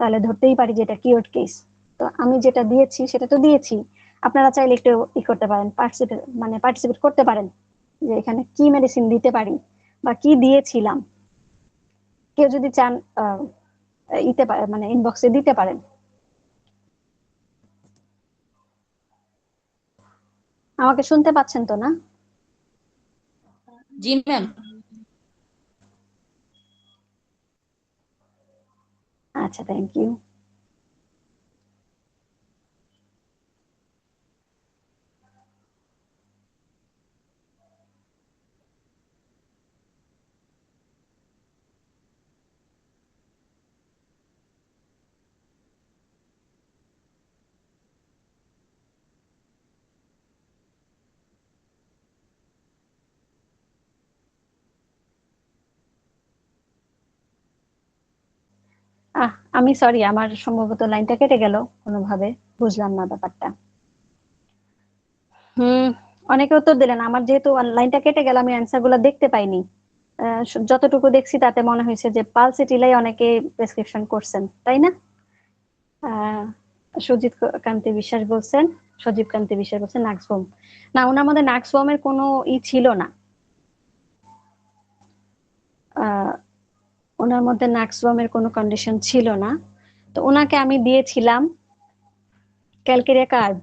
তাহলে ধরতেই পারি যে এটা কিওর কেস। তো আমি যেটা দিয়েছি সেটা তো দিয়েছি। আপনারা চাইলে একটু করতে পারেন, পার্টিসিপেট করতে পারেন যে এখানে কি মেডিসিন দিতে পারি বা কি দিয়েছিলাম। কেউ যদি চান ইতে ইনবক্সে দিতে পারেন। আমাকে শুনতে পাচ্ছেন তো না? জি ম্যাম। আচ্ছা, থ্যাংক ইউ। আমি সরি, আমার সম্ভবত লাইনটা কেটে গেল কোনোভাবে, বুঝলাম না ব্যাপারটা। হুম, অনেকে উত্তর দিলেন। আমার যেহেতু লাইনটা কেটে গেল, আমি অ্যান্সার গুলা দেখতে পাইনি। যতটুকু দেখছি তাতে মনে হয়েছে যে পালসিটিলাই অনেকে প্রেসক্রিপশন করছেন, তাই না? আহ সুজিত কান্তি বিশ্বাস বলছেন, সজীব কান্তি বিশ্বাস বলছেন নাক্সভোম। না, ওনার মধ্যে নাক্সভোমের কোনো ছিল না। আহ ওনার মধ্যে নাক্সভোমের কোনো কন্ডিশন ছিল না। তো ওনাকে আমি দিয়েছিলাম ক্যালকেরিয়া কার্ব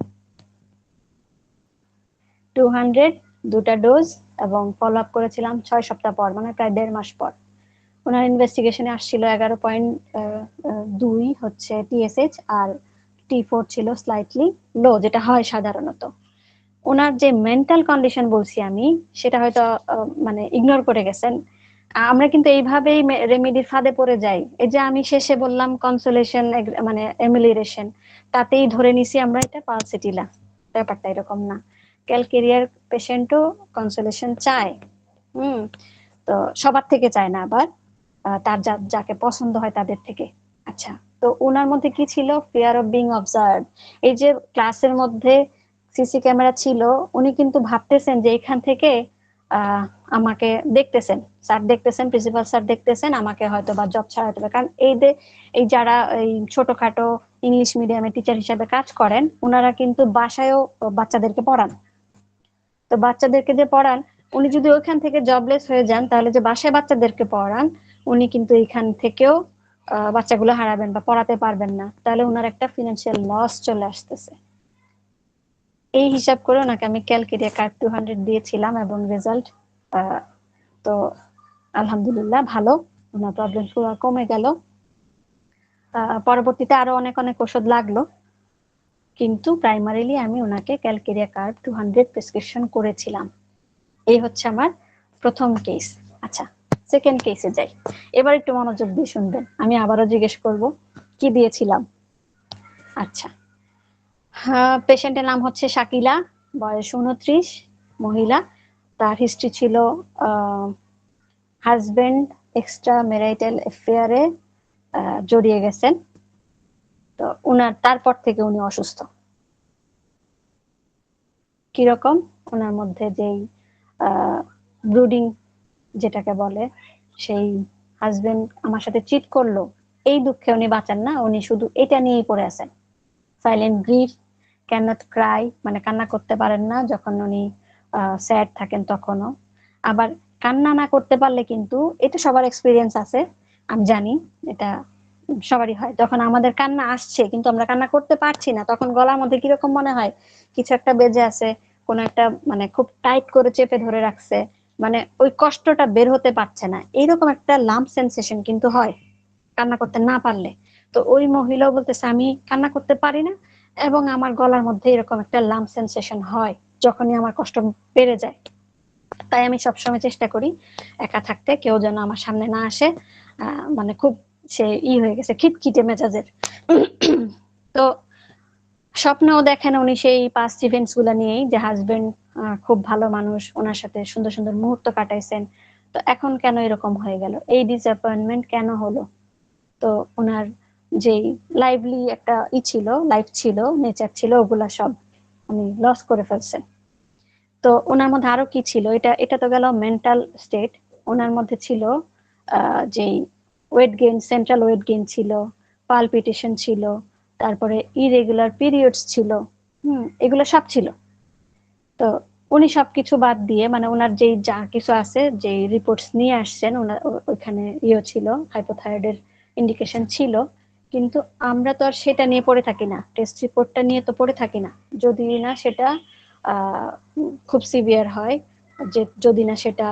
200, 2টা ডোজ, এবং ফলো আপ করেছিলাম 6 সপ্তাহ পর, মানে প্রায় 1.5 মাস পর। ওনার ইনভেস্টিগেশনে আসছিল 11.2 হচ্ছে টিএসএইচ, আর T4 ছিল স্লাইটলি লো, যেটা হয় সাধারণত। ওনার যে মেন্টাল কন্ডিশন বলছি আমি, সেটা হয়তো ইগনোর করে গেছেন। আমরা কিন্তু এইভাবেই রেমেডির ফাঁদে পড়ে যাই। এই যে আমি শেষে বললাম কনসোলেশন, এমিলিরেশন, তাতেই ধরে নিছি আমরা এটা পালসিটিলা। ব্যাপারটা এরকম না। ক্যালকেরিয়ার পেশেন্টও কনসোলেশন চায়। হুম। তো সবার থেকে চায় না আবার, তার যাকে পছন্দ হয় তাদের থেকে। আচ্ছা, তো ওনার মধ্যে কি ছিল? Fear of being observe. এই যে ক্লাসের মধ্যে সিসি ক্যামেরা ছিল, উনি কিন্তু ভাবতেছেন যে এখান থেকে আহ আমাকে দেখতেছেন, স্যার দেখতেছেন, প্রিন্সিপাল স্যার দেখতেছেন, আমাকে হয়তো বা জব ছাড়াতে হবে। কারণ এই যারা এই ছোটখাটো ইংলিশ মিডিয়ামে টিচার হিসেবে কাজ করেন, ওনারা কিন্তু বাসায়ও বাচ্চাদেরকে পড়ান। তো বাচ্চাদেরকে যে পড়ান, উনি যদি ওইখান থেকে জবলেস হয়ে যান, তাহলে যে বাসায় বাচ্চাদেরকে পড়ান, উনি কিন্তু এখান থেকেও বাচ্চাগুলো হারাবেন বা পড়াতে পারবেন না। তাহলে ওনার একটা ফিনান্সিয়াল লস চলে আসতেছে। এই হিসাব করে ওনাকে আমি ক্যালকেরিয়া কার্ড 200 দিয়েছিলাম, এবং রেজাল্ট তো আলহামদুলিল্লাহ ভালো। ওনার প্রবলেম পুরো কমে গেল। পরবর্তীতে আরো অনেক অনেক ওষুধ লাগলো, কিন্তু প্রাইমারিলি আমি ওনাকে ক্যালকেরিয়া কার্ড 200 প্রেসক্রিপশন করেছিলাম। এই হচ্ছে আমার প্রথম কেস। আচ্ছা, সেকেন্ড কেসে যাই। এবার একটু মনোযোগ দিয়ে শুনবেন, আমি আবারও জিজ্ঞেস করব কি দিয়েছিলাম। আচ্ছা, হ্যাঁ, পেশেন্টের নাম হচ্ছে শাকিলা, বয়স 29, মহিলা। তার হিস্ট্রি ছিল হাজবেন্ড এক্সট্রা ম্যারিটাল অ্যাফেয়ারে জড়িয়ে গেছেন। তো তারপর থেকে উনি অসুস্থ। কিরকম? ওনার মধ্যে যেই ব্রুডিং যেটাকে বলে, সেই হাজবেন্ড আমার সাথে চিট করলো, এই দুঃখে উনি বাঁচান না, উনি শুধু এটা নিয়েই পড়ে আছেন। Silent grief, can not cry, মানে কান্না করতে পারেন না যখন উনি স্যাড থাকেন তখনও। আবার কান্না না করতে পারলে কিন্তু, এটা সবার এক্সপিরিয়েন্স আছে, আমি জানি, এটা সবারই হয়। যখন আমাদের কান্না আসছে কিন্তু আমরা কান্না করতে পারছি না, তখন গলার মধ্যে কিরকম মনে হয়, কিছু একটা বেজে আছে, কোন একটা খুব টাইট করে চেপে ধরে রাখছে, ওই কষ্টটা বের হতে পারছে না, এইরকম একটা লাম্প সেন্সেশন কিন্তু হয় কান্না করতে না পারলে। তো ওই মহিলাও বলতেছে আমি কান্না করতে পারি না, এবং আমার গলার মধ্যে এরকম একটা লাম্প সেন্সেশন হয়। যখনই আমার কষ্ট বেড়ে যায়। তাই আমি সবসময় চেষ্টা করি একা থাকতে, কেউ যেন আমার সামনে না আসে। মানে খুব সে হয়ে গেছে খিটখিটে মেজাজের। তো স্বপ্নেও দেখেন উনি সেই পাস্ট ইভেন্টস গুলা নিয়েই, যে হাজবেন্ড খুব ভালো মানুষ, ওনার সাথে সুন্দর সুন্দর মুহূর্ত কাটাইছেন, তো এখন কেন এরকম হয়ে গেল, এই ডিসঅ্যাপয়েন্টমেন্ট কেন হলো। তো ওনার যেই লাইভলি একটা ছিল, লাইফ ছিল, নেচার ছিল, ওগুলা সব উনি লস করে ফেলছেন। তো ওনার মধ্যে আরো কি ছিল, এটা এটা তো গেল মেন্টাল স্টেট। ওনার মধ্যে ছিল যেই weight gain, central weight gain ছিল, পালপিটেশন ছিল, তারপরে ইরেগুলার পিরিয়ডস ছিল, এগুলো সব ছিল। তো উনি সবকিছু বাদ দিয়ে, মানে ওনার যেই যা কিছু আছে, যে রিপোর্টস নিয়ে আসছেন, ওনার ওইখানে ছিল, হাইপোথাইরয়েডের ইন্ডিকেশন ছিল। কিন্তু আমরা তো আর সেটা নিয়ে পড়ে থাকি না, টেস্ট রিপোর্টটা নিয়ে তো পড়ে থাকি না, যদি না সেটা খুব সিভিয়ার হয়, যে যদি না সেটা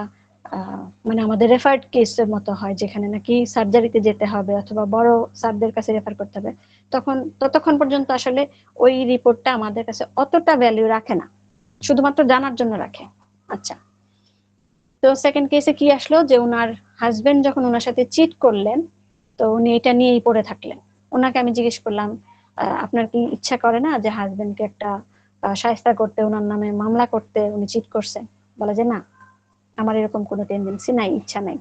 মানে আমাদের রেফার্ড কেসের মতো হয়, যেখানে নাকি সার্জারিতে যেতে হবে অথবা বড় স্যারদের কাছে রেফার করতে হবে, তখন ততক্ষণ পর্যন্ত আসলে ওই রিপোর্টটা আমাদের কাছে অতটা ভ্যালু রাখে না, শুধুমাত্র জানার জন্য রাখে। আচ্ছা, তো সেকেন্ড কেসে কি আসলো, যে ওনার হাজবেন্ড যখন ওনার সাথে চিট করলেন, তো উনি এটা নিয়েই পড়ে থাকলেন। ওনাকে আমি জিজ্ঞেস করলাম, আপনার কি ইচ্ছা করে না যে হাজবেন্ডকে একটা শায়েস্তা করতে, ওনার নামে মামলা করতে, উনি চিট করছেন? বলে যে না, আমার এরকম কোনো টেন্ডেন্সি নাই, ইচ্ছা নাই।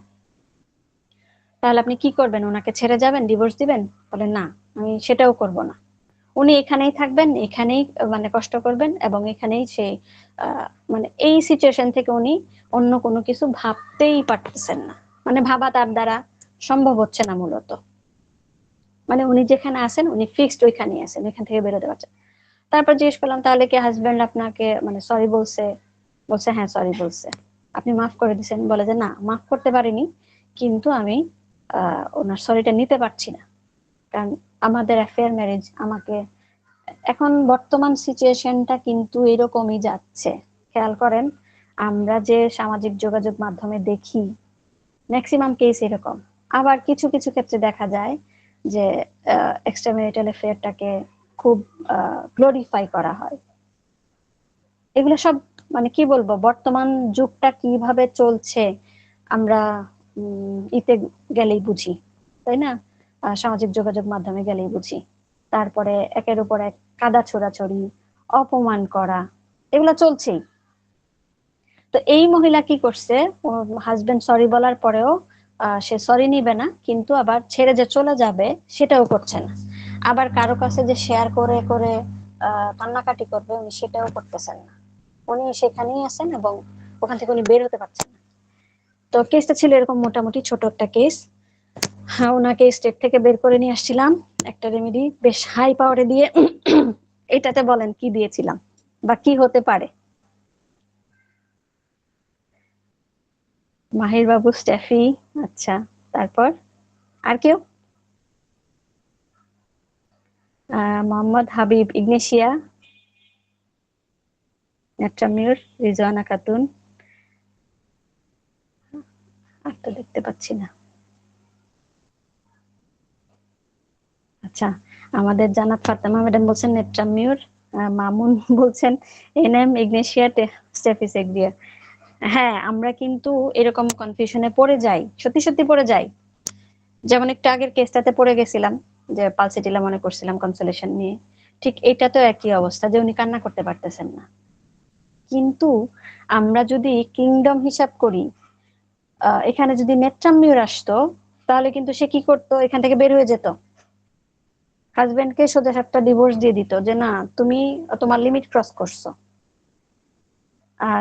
তাহলে আপনি কি করবেন, ওনাকে ছেড়ে যাবেন, ডিভোর্স দিবেন? বলে না, আমি সেটাও করব না। উনি এখানেই থাকবেন, এখানেই মানে কষ্ট করবেন, এবং এখানেই সে মানে এই সিচুয়েশন থেকে উনি অন্য কোনো কিছু ভাবতেই পারতেছেন না, মানে ভাবা তার দ্বারা সম্ভব হচ্ছে না মূলত। মানে উনি যেখানে আছেন, উনি ফিক্সড ওইখানেই আছেন, এখান থেকে বেরোতে পারছেন। তারপর জিজ্ঞেস করলাম, তাহলে কি হাজবেন্ড আপনাকে মানে সরি বলছে? বলছে হ্যাঁ, সরি বলছে। আপনি মাফ করে দিয়েছেন? বলে যে না, মাফ করতে পারিনি, কিন্তু আমি ওনার সরিটা নিতে পারছি না, কারণ আমাদের অ্যাফেয়ার ম্যারেজ, আমাকে এখন বর্তমান সিচুয়েশনটা কিন্তু এরকমই যাচ্ছে। খেয়াল করেন, আমরা যে সামাজিক যোগাযোগ মাধ্যমে দেখি, ম্যাক্সিমাম কেস এরকম। আবার কিছু কিছু ক্ষেত্রে দেখা যায় যে এক্সট্রাম্যারিটাল অ্যাফেয়ারটাকে খুব গ্লোরিফাই করা হয়। এগুলো সব মানে কি বলবো, বর্তমান যুগটা কিভাবে চলছে আমরা ইতে গেলেই বুঝি, তাই না? সামাজিক যোগাযোগ মাধ্যমে গেলেই বুঝি। তারপরে একের উপর এক কাদা ছোড়াছড়ি, অপমান করা, এগুলো চলছেই। তো এই মহিলা কি করছে, হাজবেন্ড সরি বলার পরেও সে সরি নিবে না, কিন্তু আবার ছেড়ে যে চলে যাবে সেটাও করছে না। আবার কারো কাছে যে শেয়ার করে করে কান্নাকাটি করবে, উনি সেটাও করতেছেন না। উনি সেখানেই আছেন এবং ওখান থেকে উনি বের হতে পারছেন না। তো কেসটা ছিল এরকম, মোটামুটি ছোট একটা কেস। হ্যাঁ, ওনাকে স্টেট থেকে বের করে নিয়ে আসছিলাম একটা রেমেডি বেশ হাই পাওয়ারে দিয়ে। এটাতে বলেন কি দিয়েছিলাম বা কি হতে পারে? মাহির বাবু, স্টেফি, আচ্ছা, তারপর আর কেউ? মোহাম্মদ হাবিব, ইগনেশিয়া, নেট্রামিউর, রিজওয়ানা খাতুন, আর তো দেখতে পাচ্ছি না। আচ্ছা, আমাদের জানাত ফাতেমা ম্যাডাম বলছেন নেট্রামিউর, মামুন বলছেন এনএম, ইগনেশিয়া, স্টেফি সেগরিয়া। হ্যাঁ, আমরা কিন্তু এরকম কনফিউশনে পড়ে যাই, সত্যি সত্যি পড়ে যাই। যেমন একটু আগের কেসটাতে পড়ে গেছিলাম, যে পালসিটিলা মনে করছিলাম কনসোলেশন নিয়ে, ঠিক এটা তো একই অবস্থা, যে উনি কান্না করতে পারতেছেন না। কিন্তু আমরা যদি কিংডম হিসাব করি, এখানে যদি নেট্রামিউর আসতো, তাহলে কিন্তু সে কি করতো, এখান থেকে বের হয়ে যেত, হাজবেন্ডকে সোজা সাপটা ডিভোর্স দিয়ে দিত, যে না, তুমি তোমার লিমিট ক্রস করছো।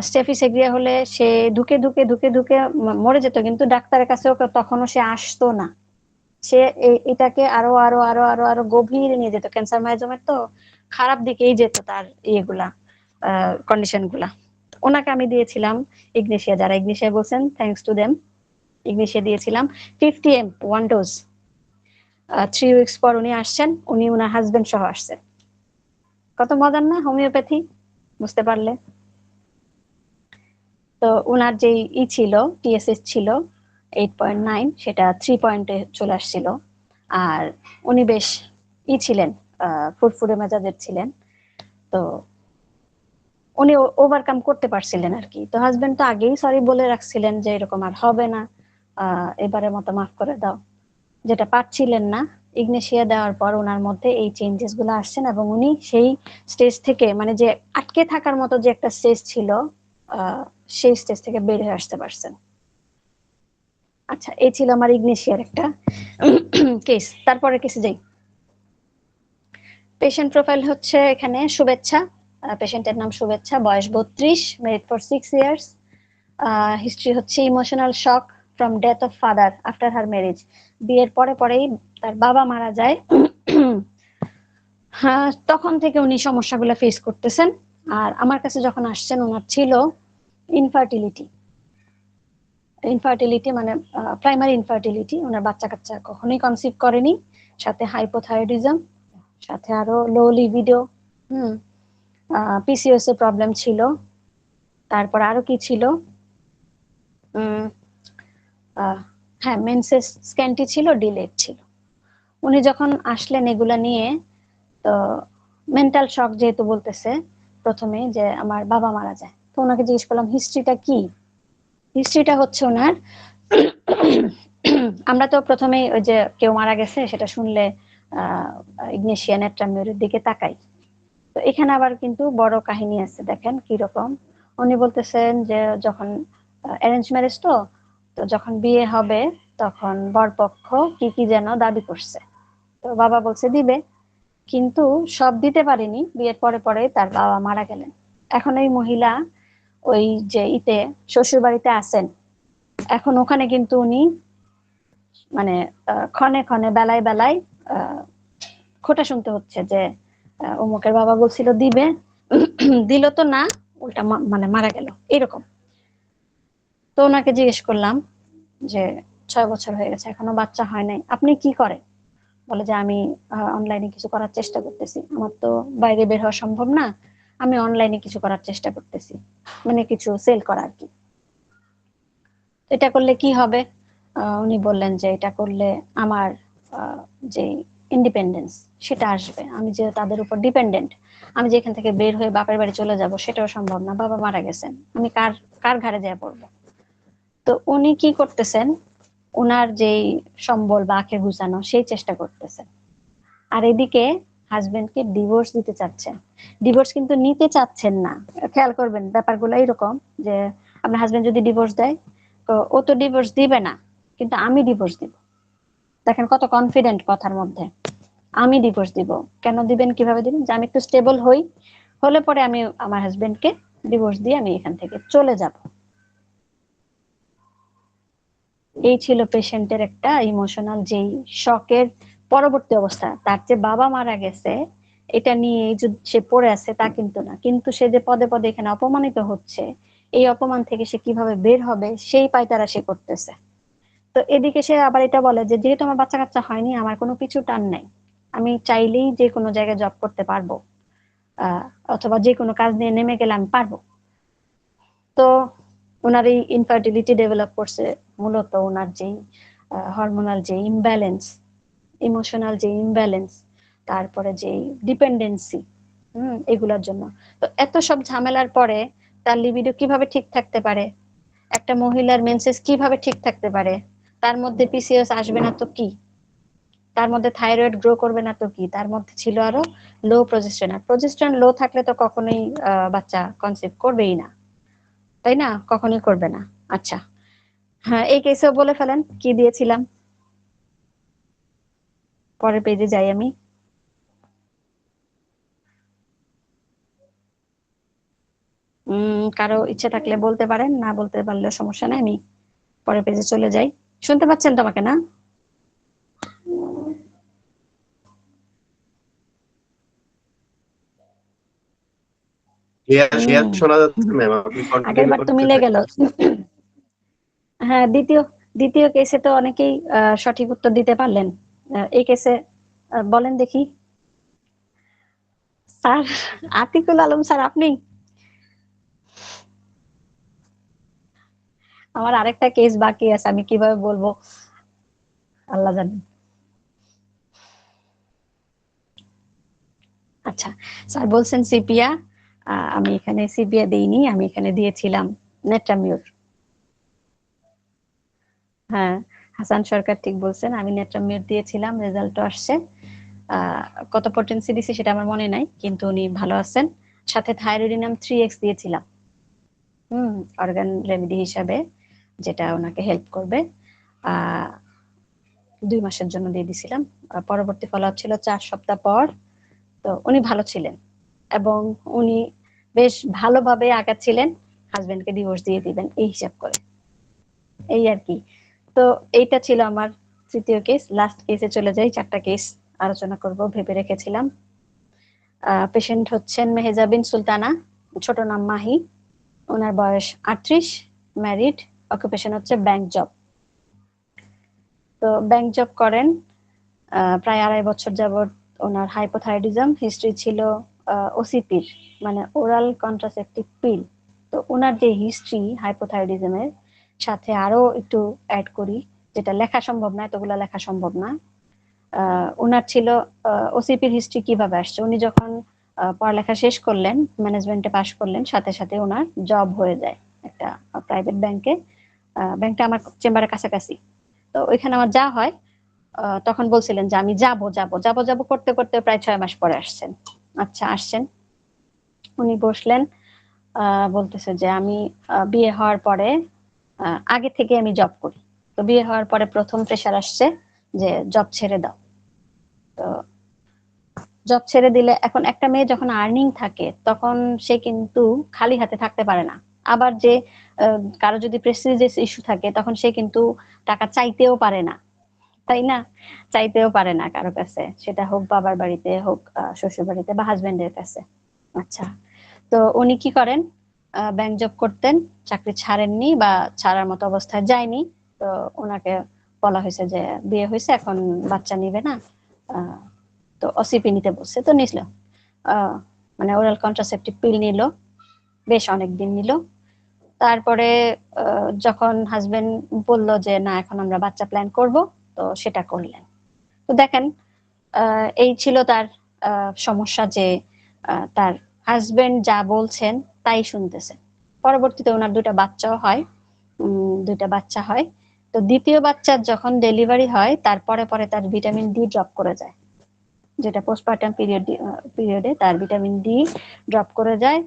স্টেফি সেগ্রিয়া হলে সে ধুকে ধুকে ধুকে ধুকে মরে যেত, কিন্তু ডাক্তারের কাছে তখনও সে আসতো না। সে এটাকে আরো আরো আরো আরো আরো গভীরে নিয়ে যেত, ক্যান্সার মাইজমের তো খারাপ দিকেই যেত তার ইয়েগুলা, কন্ডিশন গুলা। ওনাকে আমি দিয়েছিলাম ইগনেশিয়া, যারা ইগনেশিয়া বলছেন থ্যাঙ্কস টু দেম, ইগনেশিয়া দিয়েছিলাম 50 mg 1 ডোজ। 3 উইকস পর উনি আসছেন, উনি ওনার হাজবেন্ড সহ আসছেন। কত মজার না হোমিওপ্যাথি, বুঝতে পারলে? তো উনার যে ছিল, টিএসএস ছিল 8.9, সেটা 3 পয়েন্টে চলে আসছিল। আর উনি বেশ ছিলেন, ফুরফুরে মেজাজের ছিলেন। তো উনি ওভারকাম করতে পারছিলেন আর কি। তো হাজবেন্ড তো আগেই সরি বলে রাখছিলেন যে এরকম আর হবে না, এবারের মতো মাফ করে দাও। যেটা পারছিলেন না, ইগনেশিয়া দেওয়ার পর ওনার মধ্যে এই চেঞ্জেস গুলো আসছেন এবং উনি সেই স্টেজ থেকে, মানে যে আটকে থাকার মতো যে একটা স্টেজ ছিল, আহ, সেই স্টেজ থেকে বের হয়ে আসতে পারছেন। আচ্ছা, এই ছিল আমার ইগনেশিয়ার একটা কেস। তারপরে কেসে যাই। পেশেন্ট প্রোফাইল হচ্ছে এখানে শুভেচ্ছা। পেশেন্টের নাম শুভেচ্ছা, বয়স 32, ম্যারিড ফর 6 ইয়ার্স। হিস্ট্রি হচ্ছে emotional shock from death of father after her marriage. বিয়ের পরে পরেই তার বাবা মারা যায়। হ্যাঁ, তখন থেকে উনি সমস্যাগুলো ফেস করতেছেন। আর আমার কাছে যখন আসছেন ওনার ছিল ইনফার্টিলিটি। ইনফার্টিলিটি মানে প্রাইমারি ইনফার্টিলিটি, ওনার বাচ্চা কাচ্চা কখনোই কনসিভ করেনি, সাথে হাইপোথাইরয়েডিজম, সাথে আরো লো লিবিডো, পিসিওএস এর প্রবলেম ছিল। তারপর আরো কি ছিল, হ্যাঁ মেন্সেস স্ক্যান্টি ছিল, ডিলেট ছিল। উনি যখন আসলেন এগুলা নিয়ে, তো মেন্টাল শক যেহেতু বলতেছে প্রথমে যে আমার বাবা মারা যায়, তো ওনাকে জিজ্ঞেস করলাম হিস্ট্রিটা কি। হিস্ট্রিটা হচ্ছে ওনার আমরা তো প্রথমেই ওই যে কেউ মারা গেছে সেটা শুনলে ইগনেশিয়া নেট্রামিউরের দিকে তাকাই। তো এখানে আবার কিন্তু বড় কাহিনী আছে, দেখেন কি রকম। উনি বলতেছেন যে যখন অ্যারেঞ্জ ম্যারেজ, তো তো যখন বিয়ে হবে তখন বরপক্ষ কি কি যেন দাবি করছে, তো বাবা বলছে দিবে, কিন্তু সব দিতে পারেনি। বিয়ের পরে পরে তার বাবা মারা গেলেন। এখন এই মহিলা ওই যে শ্বশুর বাড়িতে আছেন, এখন ওখানে কিন্তু উনি মানে ক্ষণে ক্ষণে বেলায় বেলায় আহ, খোঁটা শুনতে হচ্ছে যে অমুকের বাবা বলছিল দিবে, দিল তো না, উল্টা মানে মারা গেল এরকম। তো ওনাকে জিজ্ঞেস করলাম যে 6 বছর হয়ে গেছে এখনো বাচ্চা হয় নাই, আপনি কি করেন? বলে যে আমি অনলাইনে কিছু করার চেষ্টা করতেছি, আমার তো বাইরে বের হওয়া সম্ভব না, আমি অনলাইনে কিছু করার চেষ্টা করতেছি, মানে কিছু সেল করা আর কি। তো এটা করলে কি হবে? উনি বললেন যে এটা করলে আমার আহ, যে ইন্ডিপেন্ডেন্স সেটা আসবে, আমি যে তাদের উপর ডিপেন্ডেন্ট, আমি যে এখান থেকে বের হয়ে বাপের বাড়ি চলে যাব সেটাও সম্ভব না, বাবা মারা গেছেন, আমি কার কার ঘাড়ে যেয়ে পড়বো? তো উনি কি করতেছেন, ওনার যেই সম্বল বা আখের গুছানো সেই চেষ্টা করতেছেন। আর এদিকে হাজবেন্ডকে ডিভোর্স দিতে চাচ্ছেন। ডিভোর্স কিন্তু নিতে চাচ্ছেন না। খেয়াল করবেন ব্যাপারগুলো এরকম যে আপনার হাজবেন্ড যদি ডিভোর্স দেয়, তো ও তো ডিভোর্স দিবে না, কিন্তু আমি ডিভোর্স দিব। দেখেন কত কনফিডেন্ট কথার মধ্যে, আমি ডিভোর্স দিব। কেন দিবেন, কিভাবে দিবেন? যে আমি একটু স্টেবল হই, হলে পরে আমি আমার হাজবেন্ডকে ডিভোর্স দিয়ে আমি এখান থেকে চলে যাব। এই ছিল পেশেন্টের একটা ইমোশনাল যেই শকের পরবর্তী অবস্থা। তার যে বাবা মারা গেছে এটা নিয়ে যে সে পড়ে আছে তা কিন্তু না, কিন্তু সে যে পদে পদে এখানে অপমানিত হচ্ছে, এই অপমান থেকে সে কিভাবে বের হবে সেই পায়তারা সে করতেছে। তো এদিকে সে আবার এটা বলে যে যেহেতু আমার বাচ্চা কাচ্চা হয়নি, আমার কোনো পিছু টান নাই, আমি চাইলেই যে কোনো জায়গায় জব করতে পারবো, আহ অথবা যে কোনো কাজ নিয়ে নেমে গেলে আমি পারবো। তো ওনার এই ইনফার্টিলিটি ডেভেলপ করছে মূলত ওনার যেই হরমোনাল যে ইমব্যালেন্স, ইমোশনাল যে ইমব্যালেন্স, তারপরে যে ডিপেন্ডেন্সি, এগুলোর জন্য। তো এত সব ঝামেলার পরে তার লিবিডো কিভাবে ঠিক থাকতে পারে? একটা মহিলার মেন্সেস কিভাবে ঠিক থাকতে পারে? তার মধ্যে পিসিওএস আসবে না তো কি, তার মধ্যে থাইরয়েড গ্রো করবে না তো কি, তার মধ্যে ছিল আরো লো প্রজেস্টেরন। আর প্রজেস্টেরন লো থাকলে তো কখনোই বাচ্চা কনসিভ করবেই না, তাই না? কখনোই করবে না। আচ্ছা, হ্যাঁ এই কেসেও বলে ফেলেন কি দিয়েছিলাম। পরের পেজে যাই আমি। কারো ইচ্ছে থাকলে বলতে পারেন, না বলতে পারলেও সমস্যা নাই, আমি পরের পেজে চলে যাই। শুনতে পাচ্ছেন তো আমাকে, না? ক্লিয়ার হুম, শোনা যাচ্ছে ম্যাম, আপনি আগের কন্টিনিউ বার তো করতে মিলে গেল। থাকেন। হ্যাঁ, দ্বিতীয় দ্বিতীয় কেসে তো অনেকেই সঠিক উত্তর দিতে পারলেন। এই কেসে বলেন দেখি। স্যার, আতিকুল আলম স্যার আপনি? আমার আরেকটা কেস বাকি আছে, আমি কিভাবে বলবো আল্লাহ জানেন। আচ্ছা, স্যার বলছেন সিপিয়া আমি এখানে সিবিএ দেইনি, আমি এখানে দিয়েছিলাম নেট্রামিউর। হ্যাঁ, হাসান সরকার ঠিক বলছেন, আমি নেট্রামিউর দিয়েছিলাম, রেজাল্টও আসছে। কত পটেন্সি দিছি সেটা আমার মনে নাই, কিন্তু উনি ভালো আছেন। সাথে থাইরোইডিনাম 3x দিয়েছিলাম, অর্গান রেমেডি হিসাবে, যেটা ওনাকে হেল্প করবে। 2 মাসের জন্য দিয়ে দিছিলাম। পরবর্তী ফলো আপ ছিল 4 সপ্তাহ পর। তো উনি ভালো ছিলেন এবং উনি বেশ ভালোভাবে আগাচ্ছিলেন হাজবেন্ডকে ডিভোর্স দিয়ে দিবেন এই হিসাব করে, এই আর কি। তো এইটা ছিল আমার তৃতীয় কেস। লাস্ট কেসে চলে যাই, 4টা কেস আলোচনা করব ভেবে রেখেছিলাম। পেশেন্ট হচ্ছেন মেহেজাবিন সুলতানা, ছোট নাম মাহি। ওনার বয়স 38, ম্যারিড, অকুপেশন হচ্ছে ব্যাংক জব। তো ব্যাংক জব করেন প্রায় 2.5 বছর যাবত। ওনার হাইপোথাইরয়েডিজম হিস্ট্রি ছিল ওসিপির, মানে ওরাল কন্ট্রাসেপটিভ পিল। তো ওনার যে হিস্ট্রি হাইপোথাইরয়েডিজমের সাথে আরো একটু অ্যাড করি, যেটা লেখা সম্ভব না, এতগুলো লেখা সম্ভব না। ওনার ছিল ওসিপির হিস্ট্রি কিভাবে আসছে। উনি যখন পড়ালেখা শেষ করলেন, ম্যানেজমেন্টে পাশ করলেন, সাথে সাথে ওনার জব হয়ে যায় একটা প্রাইভেট ব্যাংকে। ব্যাংকটা আমার চেম্বারের কাছাকাছি। তো ওইখানে আমার যা হয়, তখন বলছিলেন যে আমি যাব যাব যাব যাব করতে করতে প্রায় 6 মাস পরে আসছেন। আচ্ছা, আসছেন, উনি বসলেন, বলতেছে যে আমি বিয়ে হওয়ার পরে আগে থেকে আমি জব করি। তো বিয়ে হওয়ার পরে প্রথম প্রেশার আসছে যে জব ছেড়ে দাও। তো জব ছেড়ে দিলে, এখন একটা মেয়ে যখন আর্নিং থাকে তখন সে কিন্তু খালি হাতে থাকতে পারে না। আবার যে কারো যদি প্রেস্টিজিয়াস ইস্যু থাকে তখন সে কিন্তু টাকা চাইতেও পারে না, তাই না? চাইতেও পারে না কারো কাছে, সেটা হোক বাবার বাড়িতে, হোক শ্বশুর বাড়িতে, বা হাজবেন্ডের কাছে। আচ্ছা, তো উনি কি করেন, ব্যাংক জব করতেন, চাকরি ছাড়েননি বা ছাড়ার মতো অবস্থায় যায়নি। তো ওনাকে বলা হয়েছে যে বিয়ে হয়েছে, এখন বাচ্চা নিবে না, আহ, তো ওসিপি নিতে বলছে, তো নিল। আহ, মানে ওরাল কন্ট্রাসেপটিভ পিল নিল, বেশ অনেকদিন নিল। তারপরে যখন হাজবেন্ড বলল যে না, এখন আমরা বাচ্চা প্ল্যান করব, তো সেটা করলেন। তো দেখেন, এই ছিল তার সমস্যা, যে তার হাজবেন্ড যা বলছেন তাই শুনতেছেন। পরবর্তীতে ওনার 2টা বাচ্চাও হয়, 2টা বাচ্চা হয়। তো দ্বিতীয় বাচ্চার যখন ডেলিভারি হয়, তারপরে পরে তার ভিটামিন ডি ড্রপ করে যায়, যেটা পোস্টপার্টাম পিরিয়ডে তার ভিটামিন ডি ড্রপ করে যায়।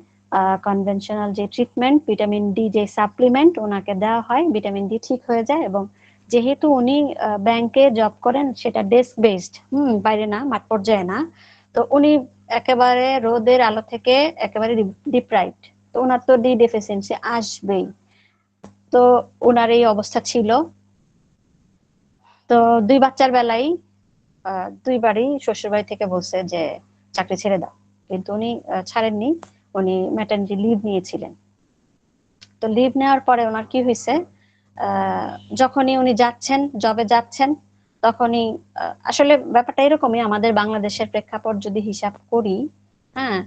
কনভেনশনাল যে ট্রিটমেন্ট, ভিটামিন ডি যে সাপ্লিমেন্ট ওনাকে দেওয়া হয়, ভিটামিন ডি ঠিক হয়ে যায়। এবং যেহেতু উনি ব্যাংকে জব করেন, সেটা ডেস্ক বেসড, বাইরে না, মাঠ পর্যায়ে না। তো উনি একেবারে রোদের আলো থেকে একেবারে ডিপ্রাইভড। তো ওনার তো ডি ডেফিসিয়েন্সি আসবেই। তো ওনার এই অবস্থা ছিল। তো 2 বাচ্চার বেলায় 2বারই শ্বশুর বাড়ি থেকে বলছে যে চাকরি ছেড়ে দাও, কিন্তু উনি ছাড়েননি। উনি ম্যাটারনিটি লিভ নিয়েছিলেন। তো লিভ নেওয়ার পরে ওনার কি হয়েছে, যখনই উনি যাচ্ছেন, জবে যাচ্ছেন, তখনই আসলে ব্যাপারটা এরকমই। আমাদের বাংলাদেশের প্রেক্ষাপট যদি হিসাব করি, হ্যাঁ,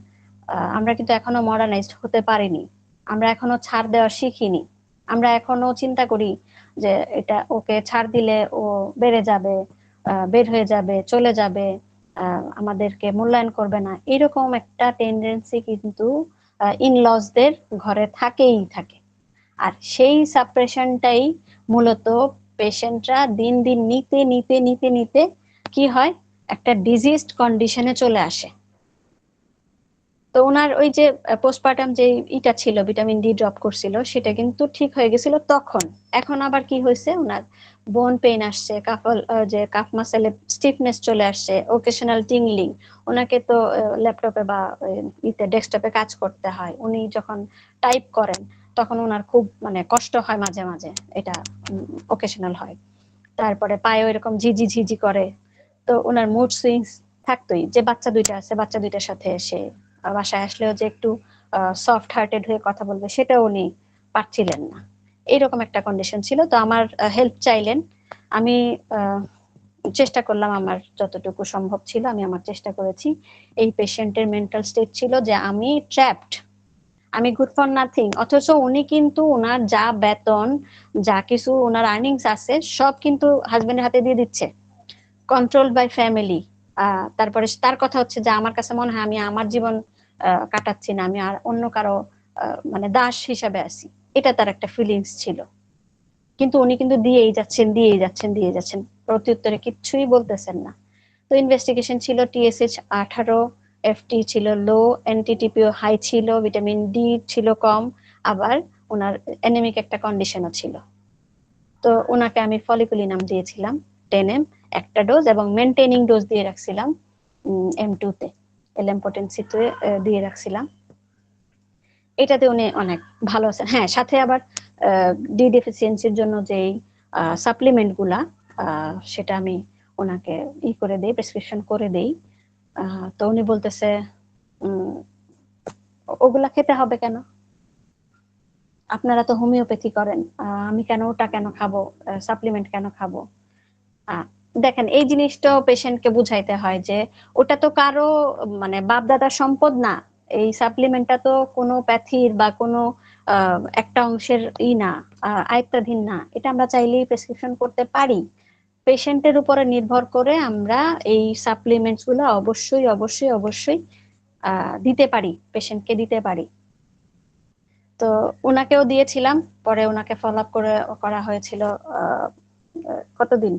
আমরা কিন্তু এখনো মডার্নাইজড হতে পারিনি। আমরা এখনো ছাড় দেওয়া শিখিনি। আমরা এখনো চিন্তা করি যে এটা ওকে ছাড় দিলে ও বেড়ে যাবে, বের হয়ে যাবে, চলে যাবে, আমাদেরকে মূল্যায়ন করবে না, এরকম একটা টেন্ডেন্সি কিন্তু ইনলজদের ঘরে থাকেই থাকে। আর সেই সাপ্রেশনটাই মূলত পেশেন্টরা দিন দিন নিতে নিতে নিতে নিতে কি হয়, একটা ডিজিজড কন্ডিশনে চলে আসে। তো ওনার ওই যে পোস্টপার্টাম যে ইটা ছিল, ভিটামিন ডি ড্রপ করছিল, সেটা কিন্তু ঠিক হয়ে গেছিল তখন। এখন আবার কি হয়েছে, ওনার বোন পেইন আসছে, যে কাফ মাসেলে স্টিফনেস চলে আসছে, ওকেশনাল টিংলিং। ওনাকে তো ল্যাপটপে বা ইতে ডেস্কটপে কাজ করতে হয়, উনি যখন টাইপ করেন তখন ওনার খুব মানে কষ্ট হয় মাঝে মাঝে, এটা ওকেশনাল হয়। তারপরে পায়ে এরকম ঝিঝি ঝিঝি করে। তো ওনার মুড সুইংস থাকতোই। যে বাচ্চা 2টা আছে, বাচ্চা 2টার সাথে সে বাসায় আসলেও যে একটু সফট হার্টেড হয়ে কথা বলবে, সেটা উনি পারছিলেন না। এইরকম একটা কন্ডিশন ছিল। তো আমার হেল্প চাইলেন। আমি চেষ্টা করলাম, আমার যতটুকু সম্ভব ছিল আমি আমার চেষ্টা করেছি। এই পেশেন্টের মেন্টাল স্টেট ছিল যে আমি ট্র্যাপড, আমি গুড ফর নাথিং। অথচ উনি কিন্তু ওনার যা বেতন, যা কিছু ওনার আর্নিংস আছে, সব কিন্তু হাজবেন্ডের হাতে দিয়ে দিচ্ছে, কন্ট্রোলড বাই ফ্যামিলি। তারপরে তার কথা হচ্ছে যে আমার কাছে মনে হয় আমি আমার জীবন কাটাচ্ছি না, আমি আর অন্য কারো মানে দাস হিসাবে আছি, এটা তার একটা ফিলিংস ছিল। কিন্তু উনি কিন্তু দিয়েই যাচ্ছেন, প্রত্যুত্তরে কিচ্ছুই বলতেছেন না। তো ইনভেস্টিগেশন ছিল TSH 18, FT ছিল লো, NTTPO হাই ছিল, ভিটামিন ডি ছিল কম, আবার ওনার অ্যানেমিক একটা কন্ডিশনও ছিল। তো ওনাকে আমি ফলিকুলিনাম দিয়েছিলাম 10 mg একটা ডোজ, এবং মেনটেনিং ডোজ দিয়ে রাখছিলাম M2 তে, LM potency-তে দিয়ে রাখছিলাম। এটাতে উনি অনেক ভালো আছেন। হ্যাঁ, সাথে আবার ডি ডেফিসিয়েন্সির জন্য যেই সাপ্লিমেন্ট গুলা, সেটা আমি ওনাকে করে দেই, প্রেসক্রিপশন করে দেই। তো উনি বলতেছে ওগুলা খেতে হবে কেন, আপনারা তো হোমিওপ্যাথি করেন, আমি কেন ওটা কেন খাবো, সাপ্লিমেন্ট কেন খাবো। দেখেন, এই জিনিসটাও পেশেন্টকে বুঝাইতে হয় যে ওটা তো কারো মানে বাপ দাদার সম্পদ না, এই সাপ্লিমেন্টটা তো কোনো প্যাথির বা কোনো একটা অংশের না, আয়ত্তাধীন না, এটা আমরা চাইলেই প্রেসক্রিপশন করতে পারি। পেশেন্টের উপরে নির্ভর করে আমরা এই সাপ্লিমেন্টস গুলো অবশ্যই অবশ্যই অবশ্যই দিতে পারি, পেশেন্টকে দিতে পারি। তো ওনাকেও দিয়েছিলাম, পরে ওনাকে ফলো আপ করা হয়েছিল কতদিন,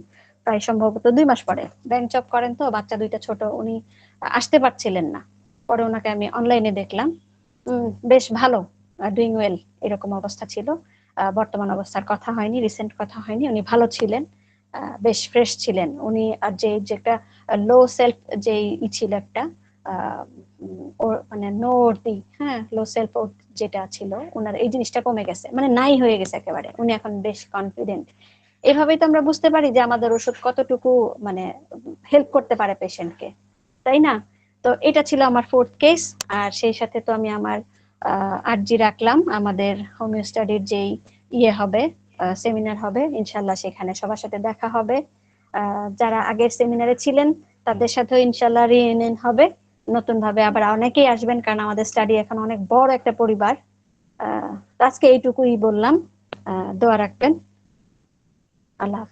প্রায় সম্ভবত 2 মাস পরে। ব্যাংক জব করেন তো, বাচ্চা দুইটা ছোট, উনি আসতে পারছিলেন না। পরে ওনাকে আমি অনলাইনে দেখলাম, বেশ ভালো, ডুইং ওয়েল এরকম অবস্থা ছিল। বর্তমান অবস্থার কথা হয়নি, রিসেন্ট কথা হয়নি, উনি ভালো ছিলেন, বেশ ফ্রেশ ছিলেন উনি। আর যেটা লো সেলফ যে ছিল একটা, মানে নোরদি, হ্যাঁ, লো সেলফ যেটা ছিল ওনার, এই জিনিসটা কমে গেছে, মানে নাই হয়ে গেছে একেবারে, উনি এখন বেশ কনফিডেন্ট। এভাবেই তো আমরা বুঝতে পারি যে আমাদের ওষুধ কতটুকু মানে হেল্প করতে পারে পেশেন্টকে, তাই না? তো এটা ছিল আমার 4th কেস। আর সেই সাথে তো আমি আমার আর্জি রাখলাম, আমাদের হোমিও স্টাডির যেই হবে, সেমিনার হবে ইনশাল্লাহ, সেখানে সবার সাথে দেখা হবে। যারা আগের সেমিনারে ছিলেন তাদের সাথেও ইনশাল্লাহ রিইউনিয়ন হবে, নতুন ভাবে আবার অনেকেই আসবেন, কারণ আমাদের স্টাডি এখন অনেক বড় একটা পরিবার। আজকে এইটুকুই বললাম, দোয়া রাখবেন। আল্লাহ হাফেজ।